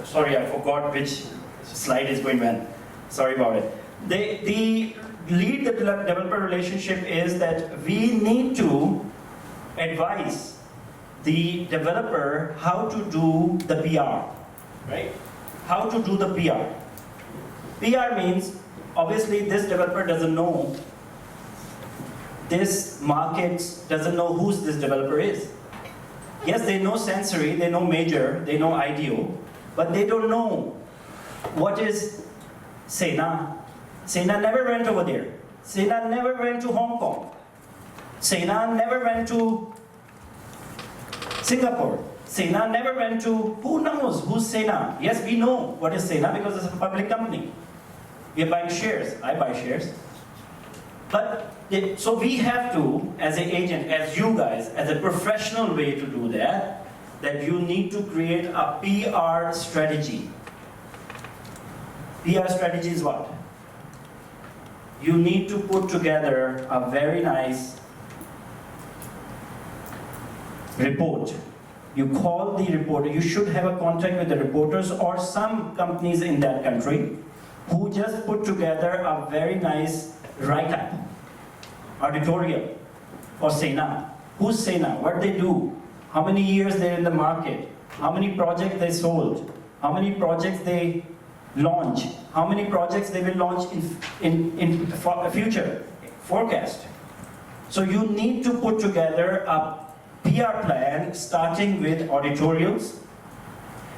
A: Sorry, I forgot which slide is going when. Sorry about it. The lead the developer relationship is that we need to advise the developer how to do the PR, right? How to do the PR. PR means, obviously, this developer doesn't know this market, doesn't know who this developer is. Yes, they know sensory, they know major, they know ideal, but they don't know what is Sena. Sena never went over there. Sena never went to Hong Kong. Sena never went to Singapore. Sena never went to, who knows who's Sena? Yes, we know what is Sena because it's a public company. We're buying shares, I buy shares. But, so we have to, as an agent, as you guys, as a professional way to do that you need to create a PR strategy. PR strategy is what? You need to put together a very nice report. You call the reporter, you should have a contact with the reporters or some companies in that country who just put together a very nice write-up, editorial for Sena. Who's Sena? What they do? How many years they're in the market? How many projects they sold? How many projects they launch? How many projects they will launch in future forecast? So you need to put together a PR plan starting with editorials,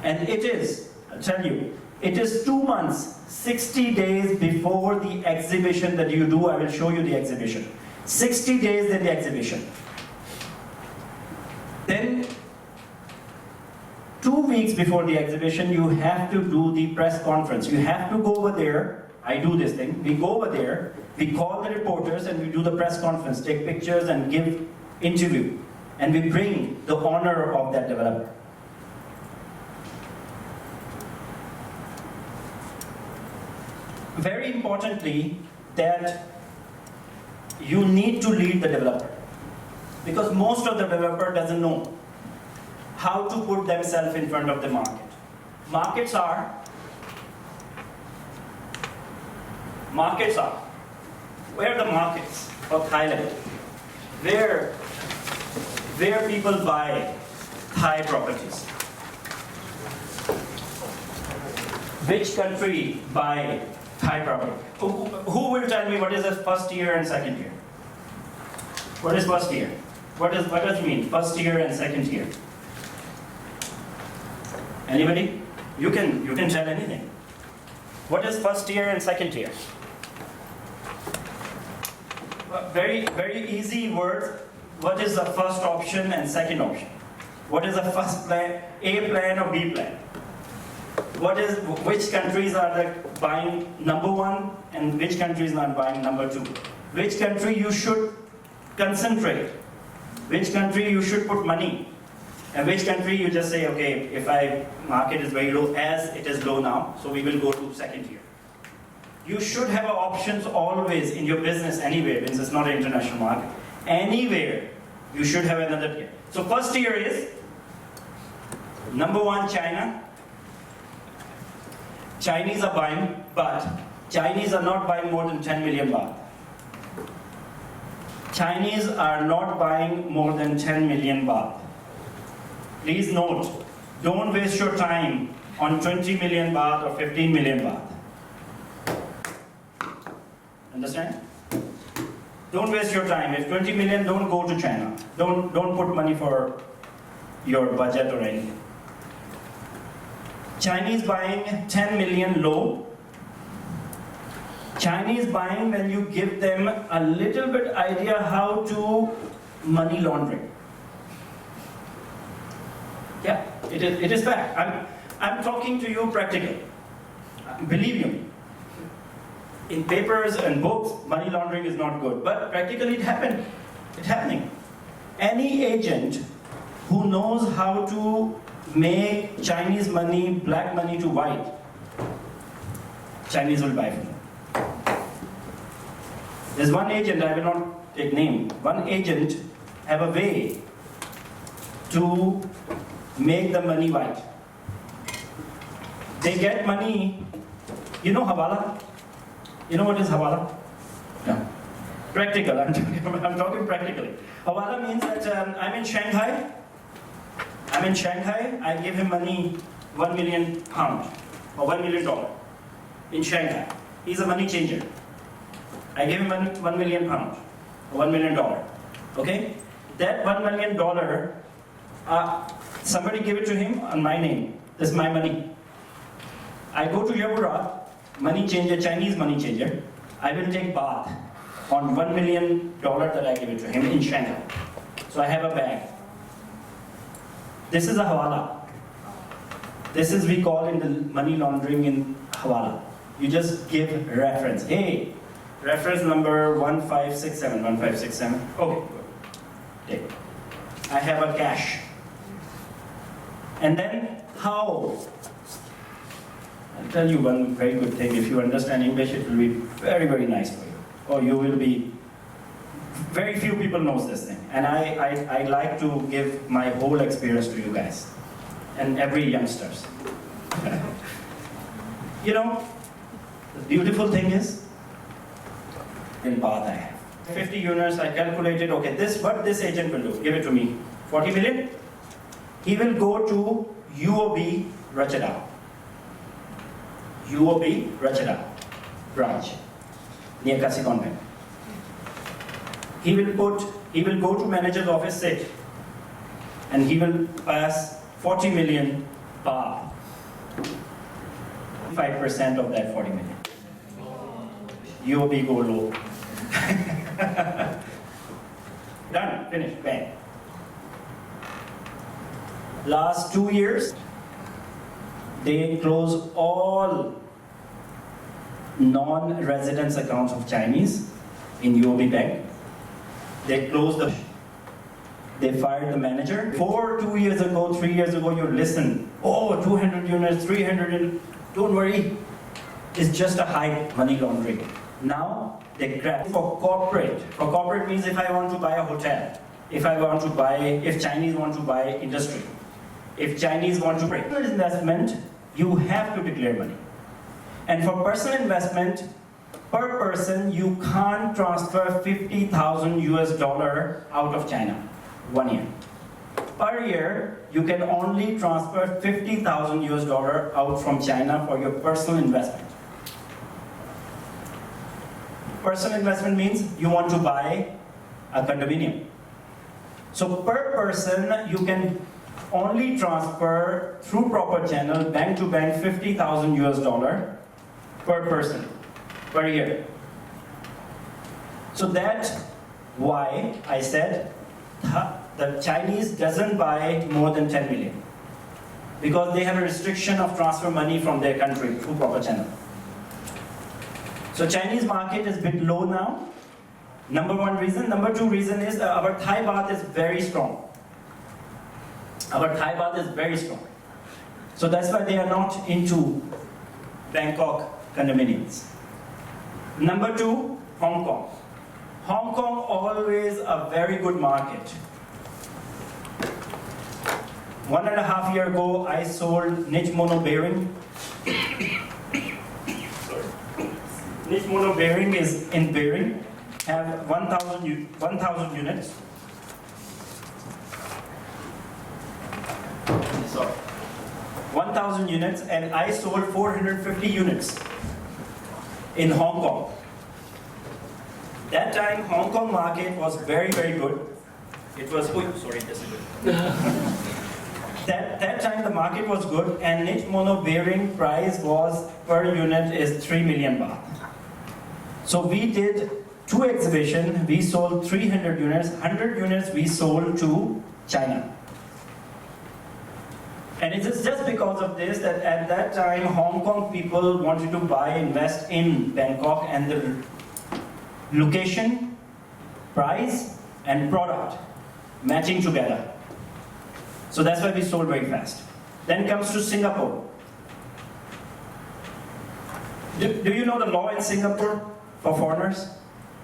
A: and it is, I'll tell you, it is 2 months, 60 days before the exhibition that you do. I will show you the exhibition. 60 days in the exhibition. Then 2 weeks before the exhibition, you have to do the press conference. You have to go over there. I do this thing. We go over there, we call the reporters and we do the press conference, take pictures and give interview. And we bring the honor of that developer. Very importantly, that you need to lead the developer. Because most of the developer doesn't know how to put themselves in front of the market. Markets are, where are the markets of Thailand? Where people buy Thai properties? Which country buy Thai property? Who will tell me what is the first year and second year? What is first year? What does it mean? First year and second year? Anybody? You can tell anything. What is first year and second year? Very, very easy words. what is the first option and second option? What is the first plan, A plan or B plan? Which countries are buying number one and which countries are buying number two? Which country you should concentrate? Which country you should put money? And which country you just say, okay, if market is very low, as it is low now, so we will go to second tier. You should have options always in your business anywhere, since it's not an international market. Anywhere, you should have another tier. So first tier is, number one, China. Chinese are buying, but Chinese are not buying more than 10 million baht. Chinese are not buying more than 10 million baht. Please note, don't waste your time on 20 million baht or 15 million baht. Understand? Don't waste your time. If 20 million, don't go to China. Don't put money for your budget or anything. Chinese buying 10 million low. Chinese buying when you give them a little bit idea how to money laundering. Yeah, it is fact. I'm talking to you practically. Believe me. In papers and books, money laundering is not good, but practically it happened. It's happening. Any agent who knows how to make Chinese money, black money to white, Chinese will buy from them. There's one agent, I will not take name, one agent have a way to make the money white. They get money, you know Hawala? You know what is Hawala? No. Practical, I'm talking practically. Hawala means that I'm in Shanghai, I give him money, £1 million or $1 million in Shanghai. He's a money changer. I give him £1 million or $1 million. Okay? That $1 million, somebody give it to him on my name. This is my money. I go to Yabura, money changer, Chinese money changer. I will take baht on $1 million that I give it to him in Shanghai. So I have a bag. This is a Hawala. This is we call in the money laundering in Hawala. You just give reference. Hey, reference number 1567. Okay, good. Take. I have a cash. And then how? I'll tell you one very good thing. If you understand English, it will be very, very nice for you. Or you will be, very few people knows this thing. And I like to give my whole experience to you guys. And every youngsters. You know, the beautiful thing is, in baht I have 50 units, I calculated, okay, what this agent will do, give it to me, 40 million. He will go to UOB Ratchada. UOB Ratchada branch near Kasikorn Bank. He will go to manager's office, sit, and he will pass 40 million baht. 5% of that 40 million. UOB go low. Done, finished, bang. Last 2 years, they close all non-residence accounts of Chinese in UOB Bank. They closed they fired the manager. 2 years ago, 3 years ago, you listen, oh, 200 units, 300 units, don't worry. It's just a high money laundering. Now, they grab for corporate. For corporate means if I want to buy a hotel, if Chinese want to buy industry, if Chinese want to break investment, you have to declare money. And for personal investment, per person, you can't transfer 50,000 US dollar out of China 1 year. Per year, you can only transfer 50,000 US dollar out from China for your personal investment. Personal investment means you want to buy a condominium. So per person, you can only transfer through proper channel, bank to bank, 50,000 US dollar per person, per year. So that's why I said the Chinese doesn't buy more than 10 million because they have a restriction of transfer money from their country through proper channel. So Chinese market is a bit low now. Number one reason. Number two reason is that our Thai baht is very strong. Our Thai baht is very strong. So that's why they are not into Bangkok condominiums. Number two, Hong Kong. Hong Kong always a very good market. 1.5 years ago, I sold niche mono bearing. Sorry. Niche mono bearing is in bearing, have 1,000 units. Sorry. 1,000 units, and I sold 450 units in Hong Kong. That time, Hong Kong market was very, very good. It was, sorry, this is good. That time the market was good, and niche mono bearing price was per unit is 3 million baht. So we did 2 exhibitions. We sold 300 units. 100 units we sold to China. And it is just because of this that at that time Hong Kong people wanted to buy, invest in Bangkok, and the location, price, and product matching together. So that's why we sold very fast. Then comes to Singapore. Do you know the law in Singapore for foreigners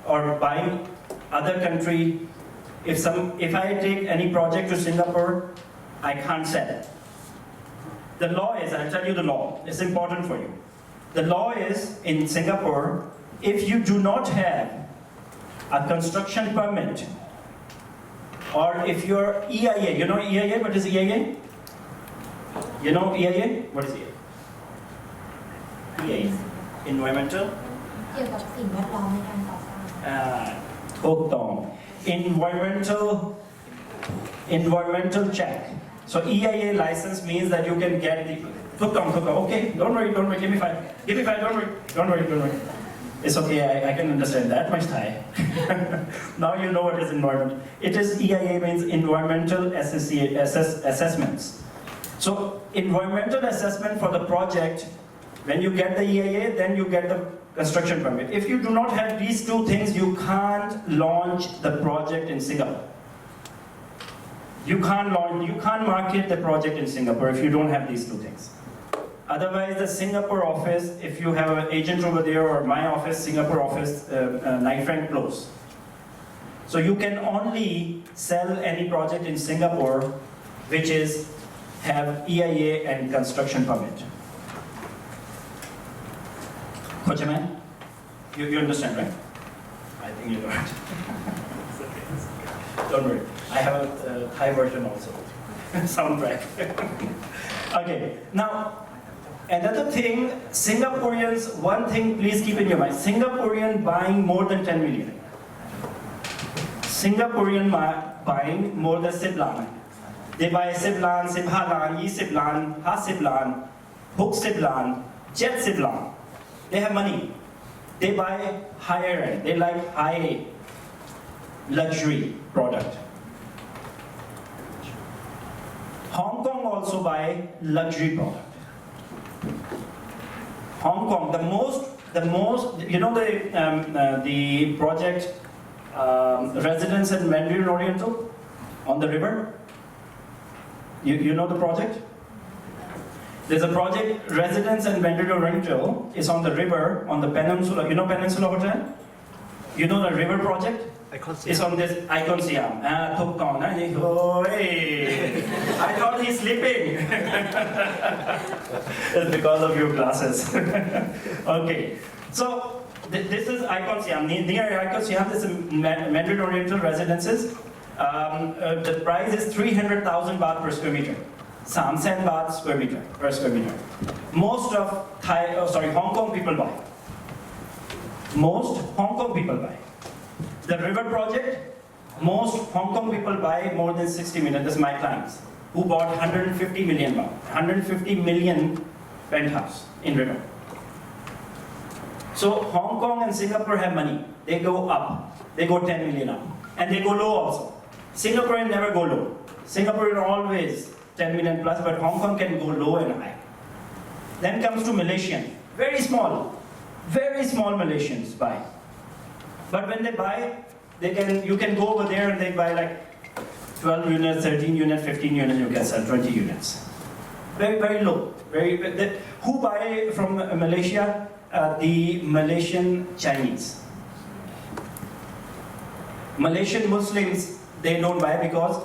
A: or buying other country? If I take any project to Singapore, I can't sell it. The law is, I'll tell you the law, it's important for you. The law is in Singapore, if you do not have a construction permit, or if you're EIA, you know EIA, what is EIA? You know EIA? What is EIA? EIA, environmental?
E: เกี่ยวกับสิ่งแวดล้อมในการก่อสร้าง
A: ถูกต้อง environmental check. So EIA license means that you can get the,ถูกต้อง okay, don't worry, give me five, don't worry. It's okay, I can understand that much Thai. Now you know what is environment. It is EIA means environmental assessments. So environmental assessment for the project, when you get the EIA, then you get the construction permit. If you do not have these 2 things, you can't launch the project in Singapore. You can't market the project in Singapore if you don't have these 2 things. Otherwise, the Singapore office, if you have an agent over there or my office, Singapore office, NIDA close. So you can only sell any project in Singapore which is have EIA and construction permit. Kochaman, you understand, right? I think you know it. Don't worry, I have a Thai version also, soundtrack. Okay, now. Another thing, Singaporeans, one thing please keep in your mind, Singaporean buying more than 10 million. Singaporean buying more than 10 lakh. They buy 10 lakh, 15 lakh, 20 lakh, 50 lakh, 60 lakh, 70 lakh. They have money. They buy higher end. They like high luxury product. Hong Kong also buy luxury product. Hong Kong, the most, you know the project Residence in Mandarin Oriental on the river? You know the project? There's a project, Residence in Mandarin Oriental, is on the river, on the peninsula. You know Peninsula Hotel? You know the river project? It's on this Icon Siam. I thought he's sleeping. It's because of your glasses. Okay, so this is Icon Siam. Near Icon Siam, this is Mandarin Oriental Residences. The price is 300,000 baht per square meter. 300,000 baht per square meter. Most of Hong Kong people buy. Most Hong Kong people buy. The river project, most Hong Kong people buy more than 60 million. This is my clients who bought 150 million baht, 150 million penthouse in river. So Hong Kong and Singapore have money. They go up. They go 10 million up. And they go low also. Singaporean never go low. Singaporean always 10 million plus, but Hong Kong can go low and high. Then comes to Malaysian, very small Malaysians buy. But when they buy, you can go over there and they buy like 12 units, 13 units, 15 units, you can sell 20 units. Very low. Who buy from Malaysia? The Malaysian Chinese. Malaysian Muslims, they don't buy because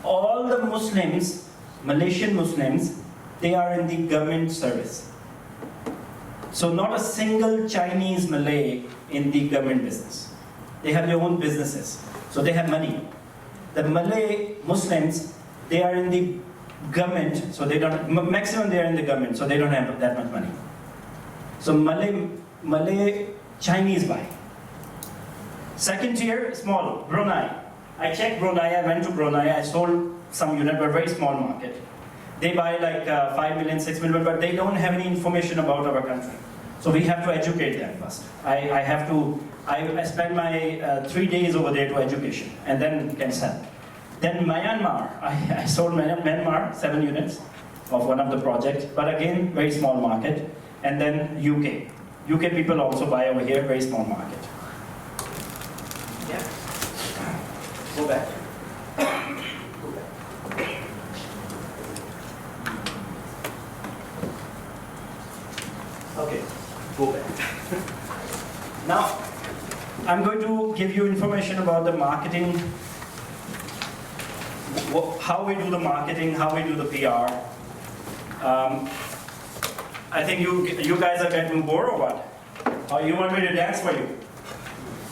A: all the Muslims, Malaysian Muslims, they are in the government service. So not a single Chinese Malay in the government business. They have their own businesses, so they have money. The Malay Muslims, they are in the government, so they don't, maximum they are in the government, so they don't have that much money. So Malay Chinese buy. Second tier, small, Brunei. I checked Brunei, I went to Brunei, I sold some unit, but very small market. They buy like 5 million, 6 million, but they don't have any information about our country. So we have to educate them first. I spend my 3 days over there to education, and then can sell. Then Myanmar, I sold Myanmar 7 units of one of the projects, but again, very small market. And then UK. UK people also buy over here, very small market. Yeah. Go back. Okay, go back. Now, I'm going to give you information about the marketing, how we do the marketing, how we do the PR. I think you guys are getting bored or what? Or you want me to dance for you?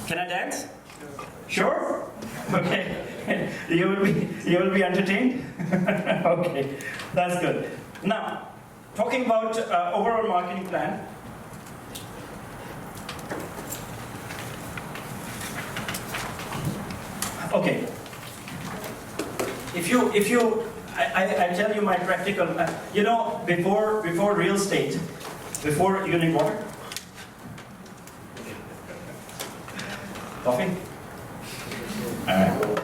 A: Can I dance? Sure? Okay. You will be entertained? Okay, that's good. Now, talking about overall marketing plan. Okay. I tell you my practical, before real estate, before you need water? Coffee? Alright.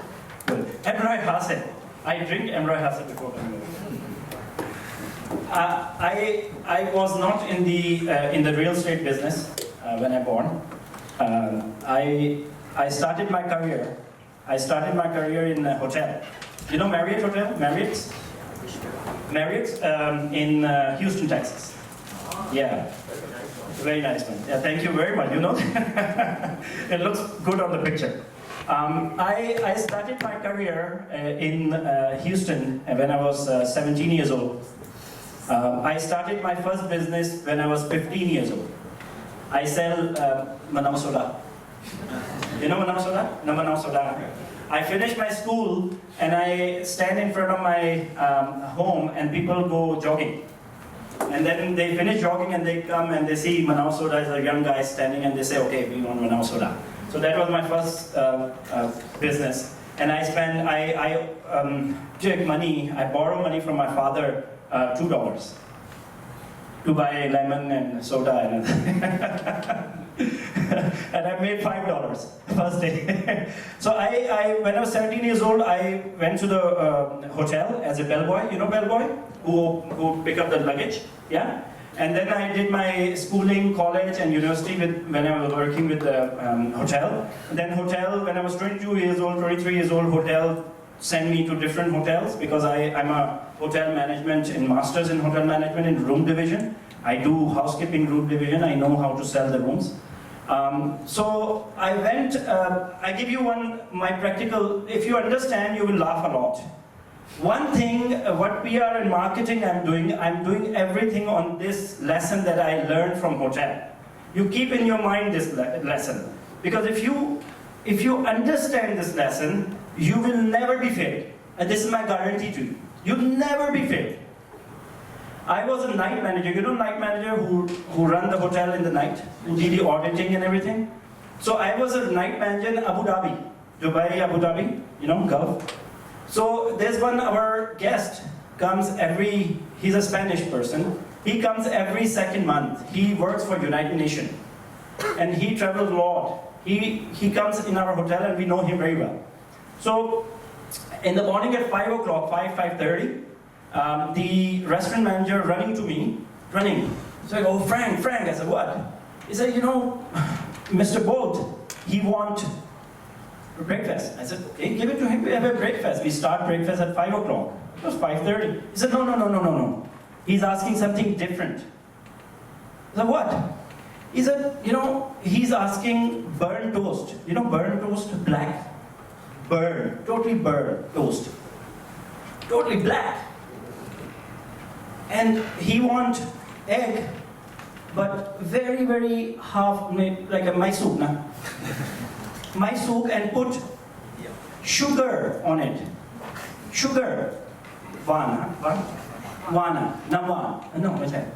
A: Good. Emroy Hassan. I drink Emroy Hassan before coming over. I was not in the real estate business when I born. I started my career. In a hotel. You know Marriott Hotel? Marriott in Houston, Texas. Yeah. Very nice one. Yeah, thank you very much. You know, it looks good on the picture. I started my career in Houston when I was 17 years old. I started my first business when I was 15 years old. I sell Manao soda. You know Manao soda? No, Manao soda. I finished my school and I stand in front of my home and people go jogging. And then they finish jogging and they come and they see Manao soda as a young guy standing and they say, okay, we want Manao soda. So that was my first business. And I take money, I borrow money from my father, $2 to buy lemon and soda and and I made $5 first day. So when I was 17 years old, I went to the hotel as a bellboy. You know bellboy? Who pick up the luggage? Yeah? And then I did my schooling, college and university when I was working with the hotel. And then hotel, when I was 22 years old, 23 years old, hotel sent me to different hotels because I'm a hotel management and master's in hotel management in room division. I do housekeeping room division. I know how to sell the rooms. So I went, I give you my practical, if you understand, you will laugh a lot. One thing, what PR and marketing I'm doing everything on this lesson that I learned from hotel. You keep in your mind this lesson. Because if you understand this lesson, you will never be failed. And this is my guarantee to you. You'll never be failed. I was a night manager. You know night manager who run the hotel in the night, who did the auditing and everything? So I was a night manager in Abu Dhabi, Dubai, Abu Dhabi, Gulf. So there's our guest comes he's a Spanish person. He comes every second month. He works for United Nations. And he travels a lot. He comes in our hotel and we know him very well. So in the morning at 5 o'clock, 5:30, the restaurant manager running to me, running. He's like, oh, Frank. I said, what? He said, you know, Mr. Bolt, he want breakfast. I said, okay, give it to him. We have a breakfast. We start breakfast at 5 o'clock. It was 5:30. He said, no. He's asking something different. I said, what? He said, you know, he's asking burnt toast. You know burnt toast? Black. Burn. Totally burnt toast. Totally black. And he want egg, but very, very half, like a maisuk, na? Maisuk, and put sugar on it. Sugar. Wana. No, what's that?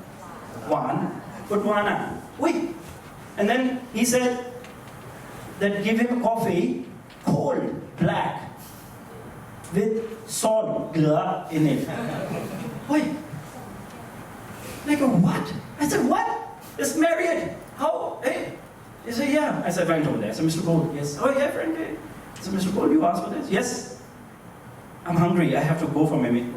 A: Wan. Put wana. Wait. And then he said that give him coffee, cold, black, with salt in it. Wait. Like, what? I said, what? It's Marriott. How? Hey. He said, yeah. I said, Frank over there. I said, Mr. Gold, yes. Oh, yeah, Frank. I said, Mr. Gold, you asked for this? Yes. I'm hungry. I have to go for my meat.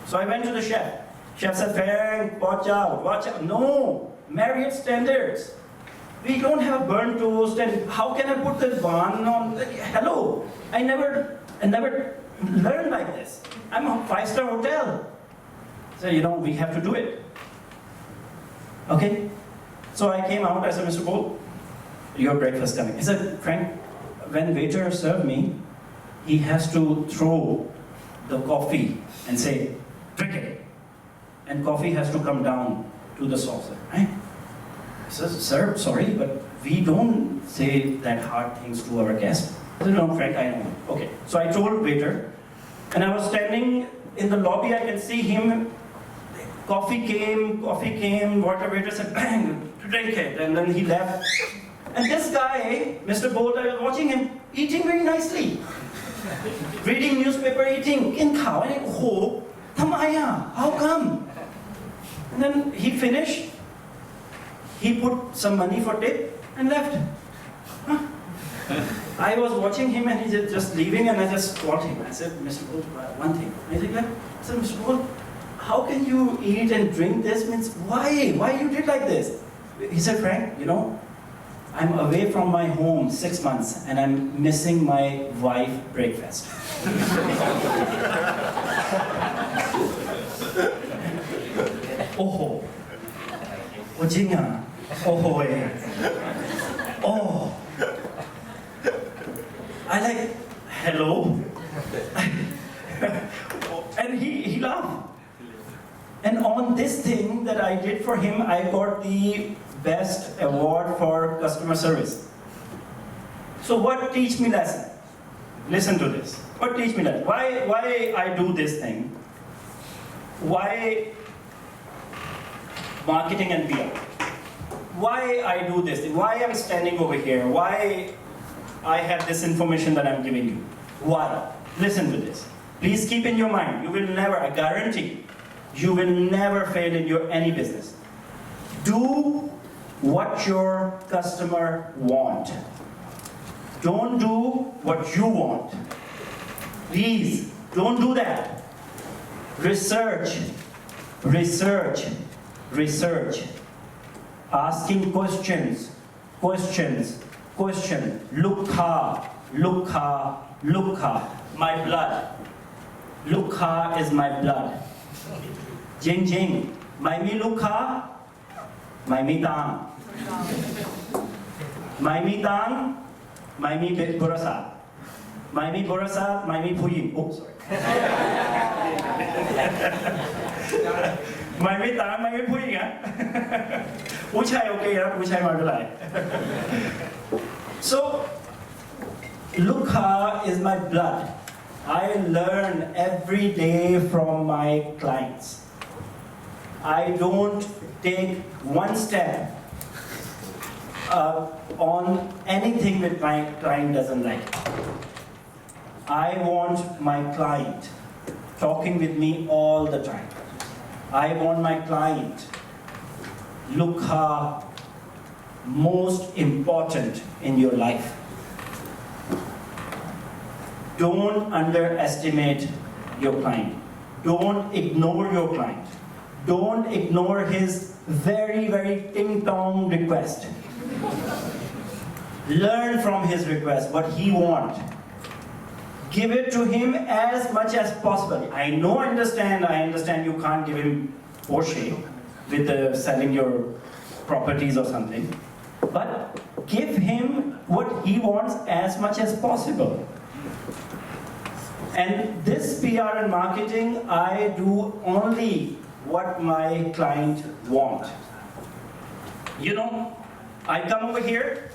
A: So I went to the chef. Chef said, Frank, watch out. No. Marriott standards. We don't have burnt toast, and how can I put the bun on? Hello. I never learned like this. I'm a 5-star hotel. So, you know, we have to do it. Okay? So I came out, I said, Mr. Gold, your breakfast coming. He said, Frank, when waiter served me, he has to throw the coffee and say, drink it. And coffee has to come down to the saucer, right? I said, sir, sorry, but we don't say that hard things to our guests. I said, no, Frank, I know. Okay. So I told waiter, and I was standing in the lobby, I can see him. Coffee came, water waiter said, bang, drink it, and then he left. And this guy, Mr. Bolt, I was watching him eating very nicely. Reading newspaper, eating, in khao, and oh, thamaya, how come? And then he finished, he put some money for tip and left. Huh? I was watching him and he's just leaving, and I just called him. I said, Mr. Bolt, one thing. I said, yeah. I said, Mr. Bolt, how can you eat and drink this? Means why you did like this? He said, Frank, you know, I'm away from my home 6 months and I'm missing my wife breakfast. Oh, Ojinga, oh, I like, hello, and he laughed. And on this thing that I did for him, I got the best award for customer service. So what teach me lesson? Listen to this. What teach me lesson? Why I do this thing? Why marketing and PR? Why I do this thing? Why I'm standing over here? Why I have this information that I'm giving you? Why? Listen to this. Please keep in your mind. You will never, I guarantee, you will never fail in your any business. Do what your customer want. Don't do what you want. Please, don't do that. Research. Asking questions. Lukha. My blood. Lukha is my blood. Jing. Maimi lukha. Maimi tang. Maimi tang. Maimi borasat. Maimi borasat. Maimi puying. Oh, sorry. Maimi tang. Maimi puying. Puchai okay, puchai marvelai. So, lukha is my blood. I learn every day from my clients. I don't take one step on anything that my client doesn't like. I want my client talking with me all the time. I want my client lukha most important in your life. don't underestimate your client. Don't ignore your client. Don't ignore his very, very ting-tong request. Learn from his request what he wants. Give it to him as much as possible. I understand you can't give him Porsche with selling your properties or something. But give him what he wants as much as possible. And this PR and marketing, I do only what my client wants. You know, I come over here,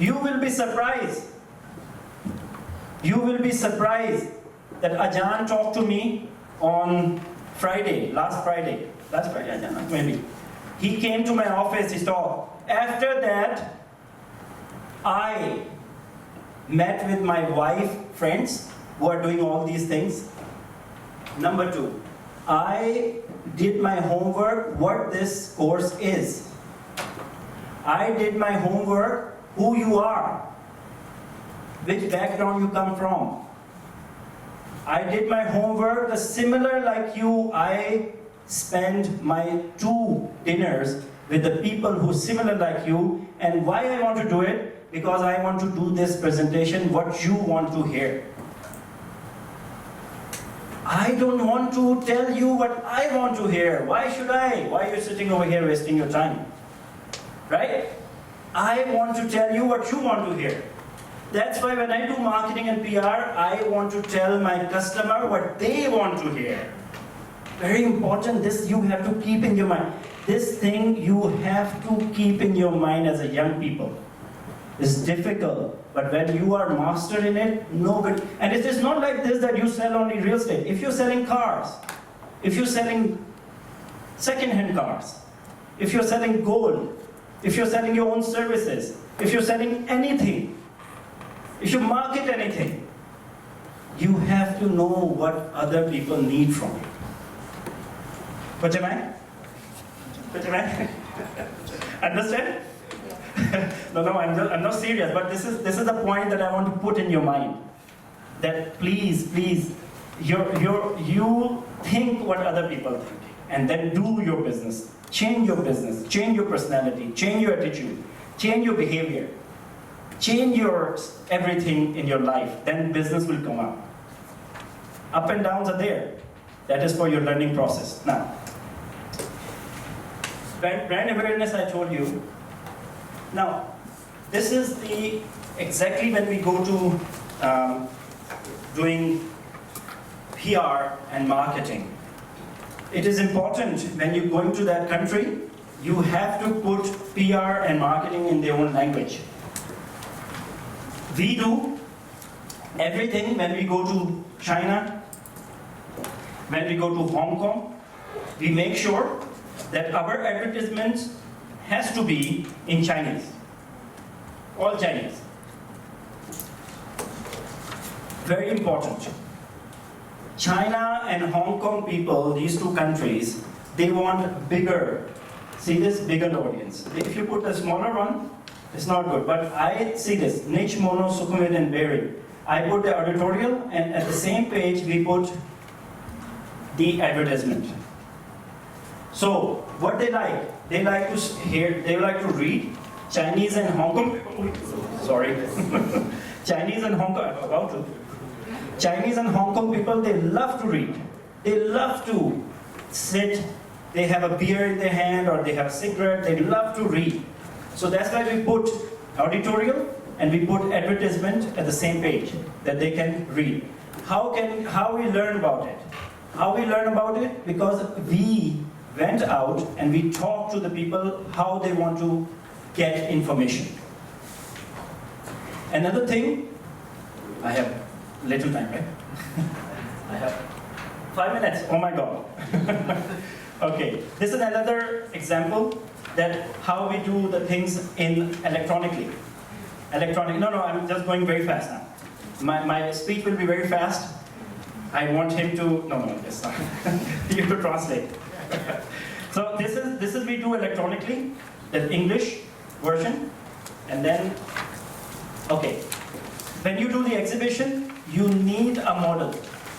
A: you will be surprised. You will be surprised that Ajahn talked to me on last Friday, Ajahn, maybe. He came to my office, he talked. After that, I met with my wife, friends who are doing all these things. Number 2, I did my homework, what this course is. I did my homework, who you are, which background you come from. I did my homework, the similar like you, I spend my 2 dinners with the people who similar like you. And why I want to do it? Because I want to do this presentation, what you want to hear. I don't want to tell you what I want to hear. Why should I? Why are you sitting over here wasting your time? Right? I want to tell you what you want to hear. That's why when I do marketing and PR, I want to tell my customer what they want to hear. Very important, this you have to keep in your mind. This thing you have to keep in your mind as a young people. It's difficult, but when you are master in it, nobody, and it is not like this that you sell only real estate. If you're selling cars, if you're selling second-hand cars, if you're selling gold, if you're selling your own services, if you're selling anything, if you market anything, you have to know what other people need from you. What am I? Understand? No, I'm not serious, but this is the point that I want to put in your mind. That please, you think what other people think, and then do your business. Change your business, change your personality, change your attitude, change your behavior, change your everything in your life. Then business will come up. Up and downs are there. That is for your learning process. Now, brand awareness, I told you. Now, this is exactly when we go to doing PR and marketing. It is important when you're going to that country, you have to put PR and marketing in their own language. We do everything when we go to China, when we go to Hong Kong, we make sure that our advertisements has to be in Chinese, all Chinese. Very important. China and Hong Kong people, these 2 countries, they want bigger, see this, bigger audience. If you put a smaller one, it's not good. But I see this, niche, mono, Sukhumvit and Berry. I put the editorial, and at the same page we put the advertisement. So what they like to hear, they like to read. Chinese and Hong Kong, sorry, Chinese and Hong Kong, I'm about to. Chinese and Hong Kong people, they love to read. They love to sit, they have a beer in their hand or they have a cigarette, they love to read. So that's why we put editorial and we put advertisement at the same page that they can read. How we learn about it? How we learn about it? Because we went out and we talked to the people how they want to get information. Another thing, I have little time, right? I have 5 minutes, oh my God. Okay, this is another example that how we do the things in electronically. No, I'm just going very fast now. My speech will be very fast. I want him to, no, it's not. You have to translate. So this is we do electronically, the English version, and then, okay. When you do the exhibition, you need a model.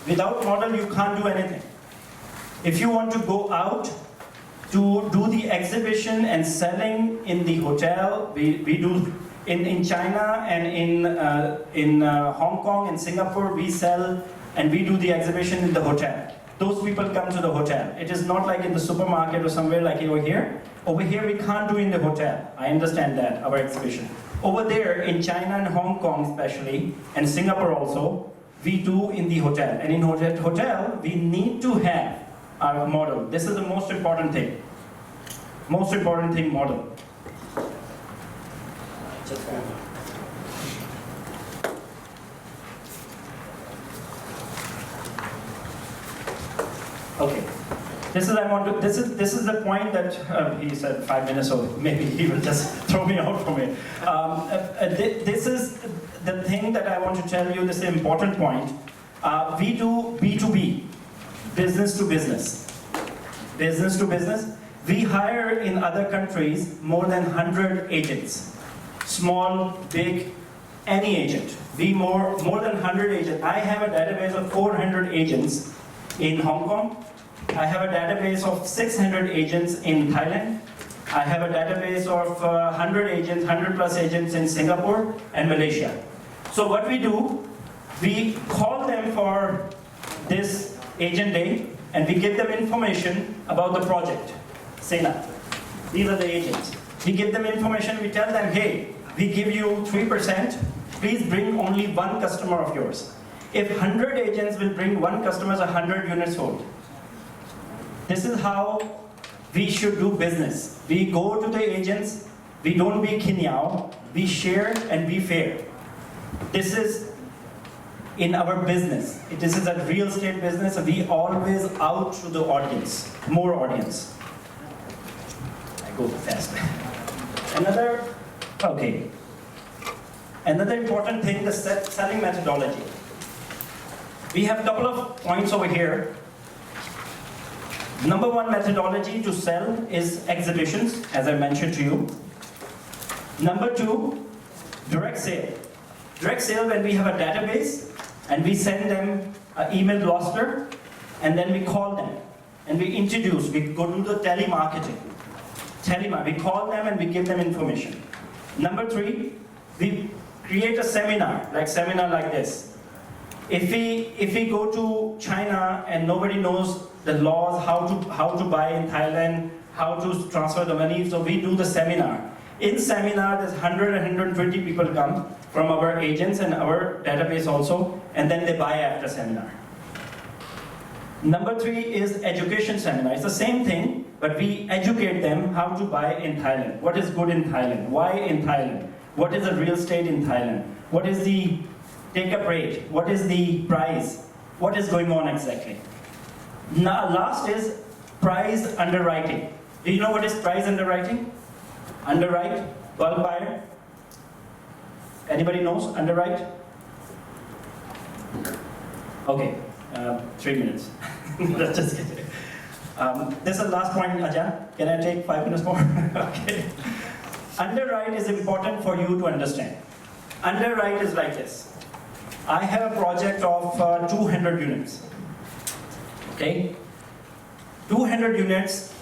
A: Without model, you can't do anything. If you want to go out to do the exhibition and selling in the hotel, we do in China and in Hong Kong and Singapore, we sell and we do the exhibition in the hotel. Those people come to the hotel. It is not like in the supermarket or somewhere like over here. Over here, we can't do in the hotel. I understand that, our exhibition. Over there, in China and Hong Kong especially, and Singapore also, we do in the hotel. And in hotel, we need to have our model. This is the most important thing. Most important thing, model. Okay. This is the point that he said 5 minutes, so maybe he will just throw me out from it. This is the thing that I want to tell you. This is an important point. We do B2B, business to business. Business to business. We hire in other countries more than 100 agents. Small, big, any agent. We more than 100 agents. I have a database of 400 agents in Hong Kong. I have a database of 600 agents in Thailand. I have a database of 100 agents, 100 plus agents in Singapore and Malaysia. So what we do, we call them for this agent day and we give them information about the project. Sena. These are the agents. We give them information, we tell them, hey, we give you 3%, please bring only one customer of yours. If 100 agents will bring one customer, 100 units sold. This is how we should do business. We go to the agents, we don't be kinyao, we share and be fair. This is in our business. This is a real estate business, and we always out to the audience, more audience. I go fast. Another important thing, the selling methodology. We have a couple of points over here. Number one methodology to sell is exhibitions, as I mentioned to you. Number two, direct sale. Direct sale when we have a database and we send them an email blaster and then we call them and we introduce, we go to the telemarketing. We call them and we give them information. Number three, we create a seminar like this. If we go to China and nobody knows the laws, how to buy in Thailand, how to transfer the money, so we do the seminar. In seminar, there's 100 and 120 people come from our agents and our database also, and then they buy after seminar. Number three is education seminar. It's the same thing, but we educate them how to buy in Thailand. What is good in Thailand? Why in Thailand? What is the real estate in Thailand? What is the take-up rate? What is the price? What is going on exactly? Now, last is price underwriting. Do you know what is price underwriting? Underwrite, bulk buyer. Anybody knows underwrite? Okay, 3 minutes. Let's just get it. This is the last point, Ajahn. Can I take 5 minutes more? Okay. Underwrite is important for you to understand. Underwrite is like this. I have a project of 200 units. Okay? 200 units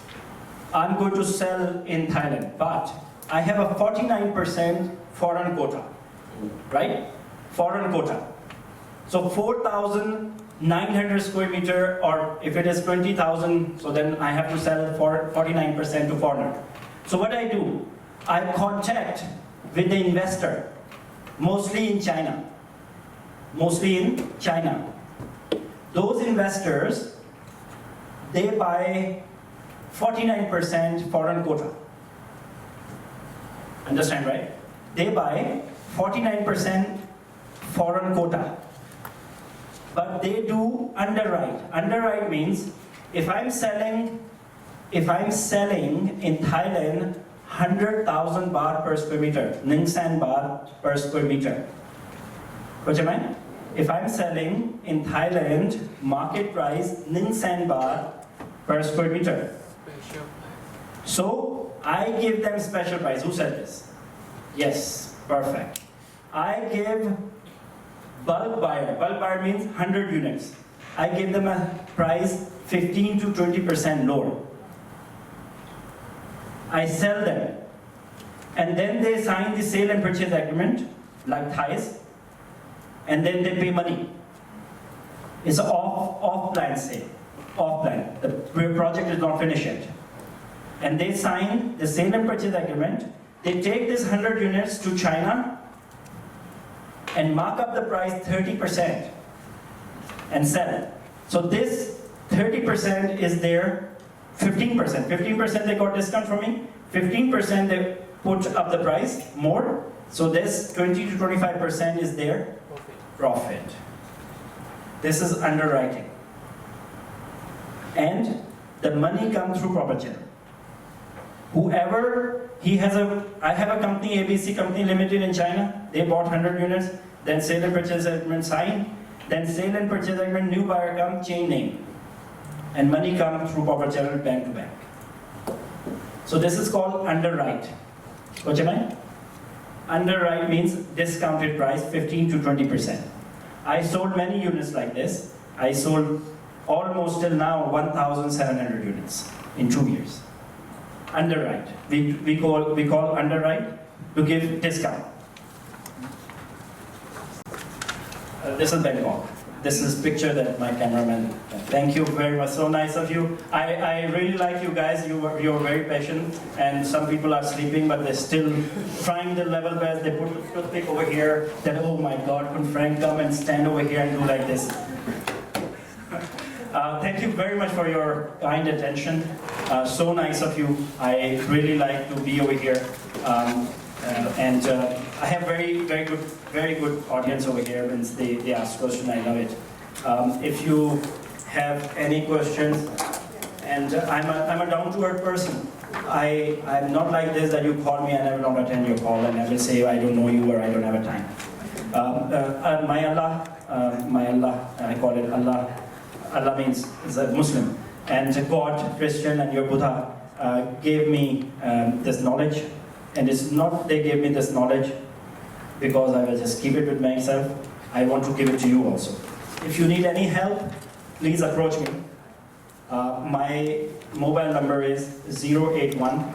A: I'm going to sell in Thailand, but I have a 49% foreign quota, right? Foreign quota. So 4,900 square meter, or if it is 20,000, so then I have to sell for 49% to foreigner. So what I do, I contact with the investor, mostly in China. Those investors, they buy 49% foreign quota. Understand, right? They buy 49% foreign quota. But they do underwrite. Underwrite means if I'm selling in Thailand 100,000 baht per square meter, 1,000 baht per square meter. If I'm selling in Thailand, market price 1,000 baht per square meter. So I give them special price. Who said this? Yes, perfect. I give Bulk buyer means 100 units. I give them a price 15 to 20% lower. I sell them. And then they sign the sale and purchase agreement, like Thais, and then they pay money. It's an off-plan sale, off-plan. The project is not finished yet. And they sign the sale and purchase agreement. They take this 100 units to China and mark up the price 30% and sell it. So this 30% is their 15%. 15% they got discount from me. 15% they put up the price more. So this 20 to 25% is their profit. This is underwriting. And the money comes through proper channel. Whoever, I have a company, ABC Company Limited in China. They bought 100 units, then sale and purchase agreement signed, then sale and purchase agreement, new buyer come, change name. And money comes through proper channel, bank to bank. So this is called underwrite. What do you mean? Underwrite means discounted price, 15 to 20%. I sold many units like this. I sold almost till now 1,700 units in 2 years. Underwrite. We call underwrite to give discount. This is Bangkok. This is picture that my cameraman. Thank you very much. So nice of you. I really like you guys. You're very patient, and some people are sleeping, but they're still trying the level best. They put the toothpick over here. That oh my God, could Frank come and stand over here and do like this? Thank you very much for your kind attention. So nice of you. I really like to be over here. And I have very good audience over here. When they ask questions, I love it. If you have any questions, and I'm a down-to-earth person. I'm not like this that you call me and I will not attend your call and I will say I don't know you or I don't have a time. My Allah, I call it Allah. Allah means is a Muslim, and God, Christian, and your Buddha gave me this knowledge. And it's not they gave me this knowledge because I will just keep it with myself. I want to give it to you also. If you need any help, please approach me. My mobile number is 081.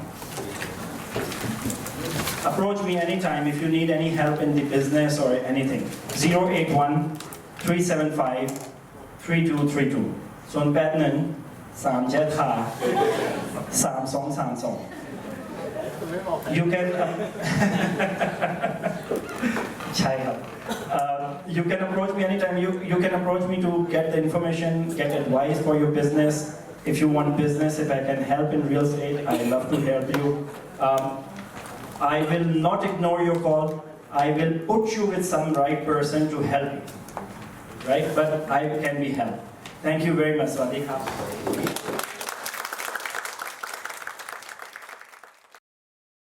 A: Approach me anytime if you need any help in the business or anything. 081 375 3232. 081 375 3232. You can you can approach me anytime. You can approach me to get the information, get advice for your business. If you want business, if I can help in real estate, I love to help you. I will not ignore your call. I will put you with some right person to help you. Right? But I can be helped. Thank you very much. Swadee Khap.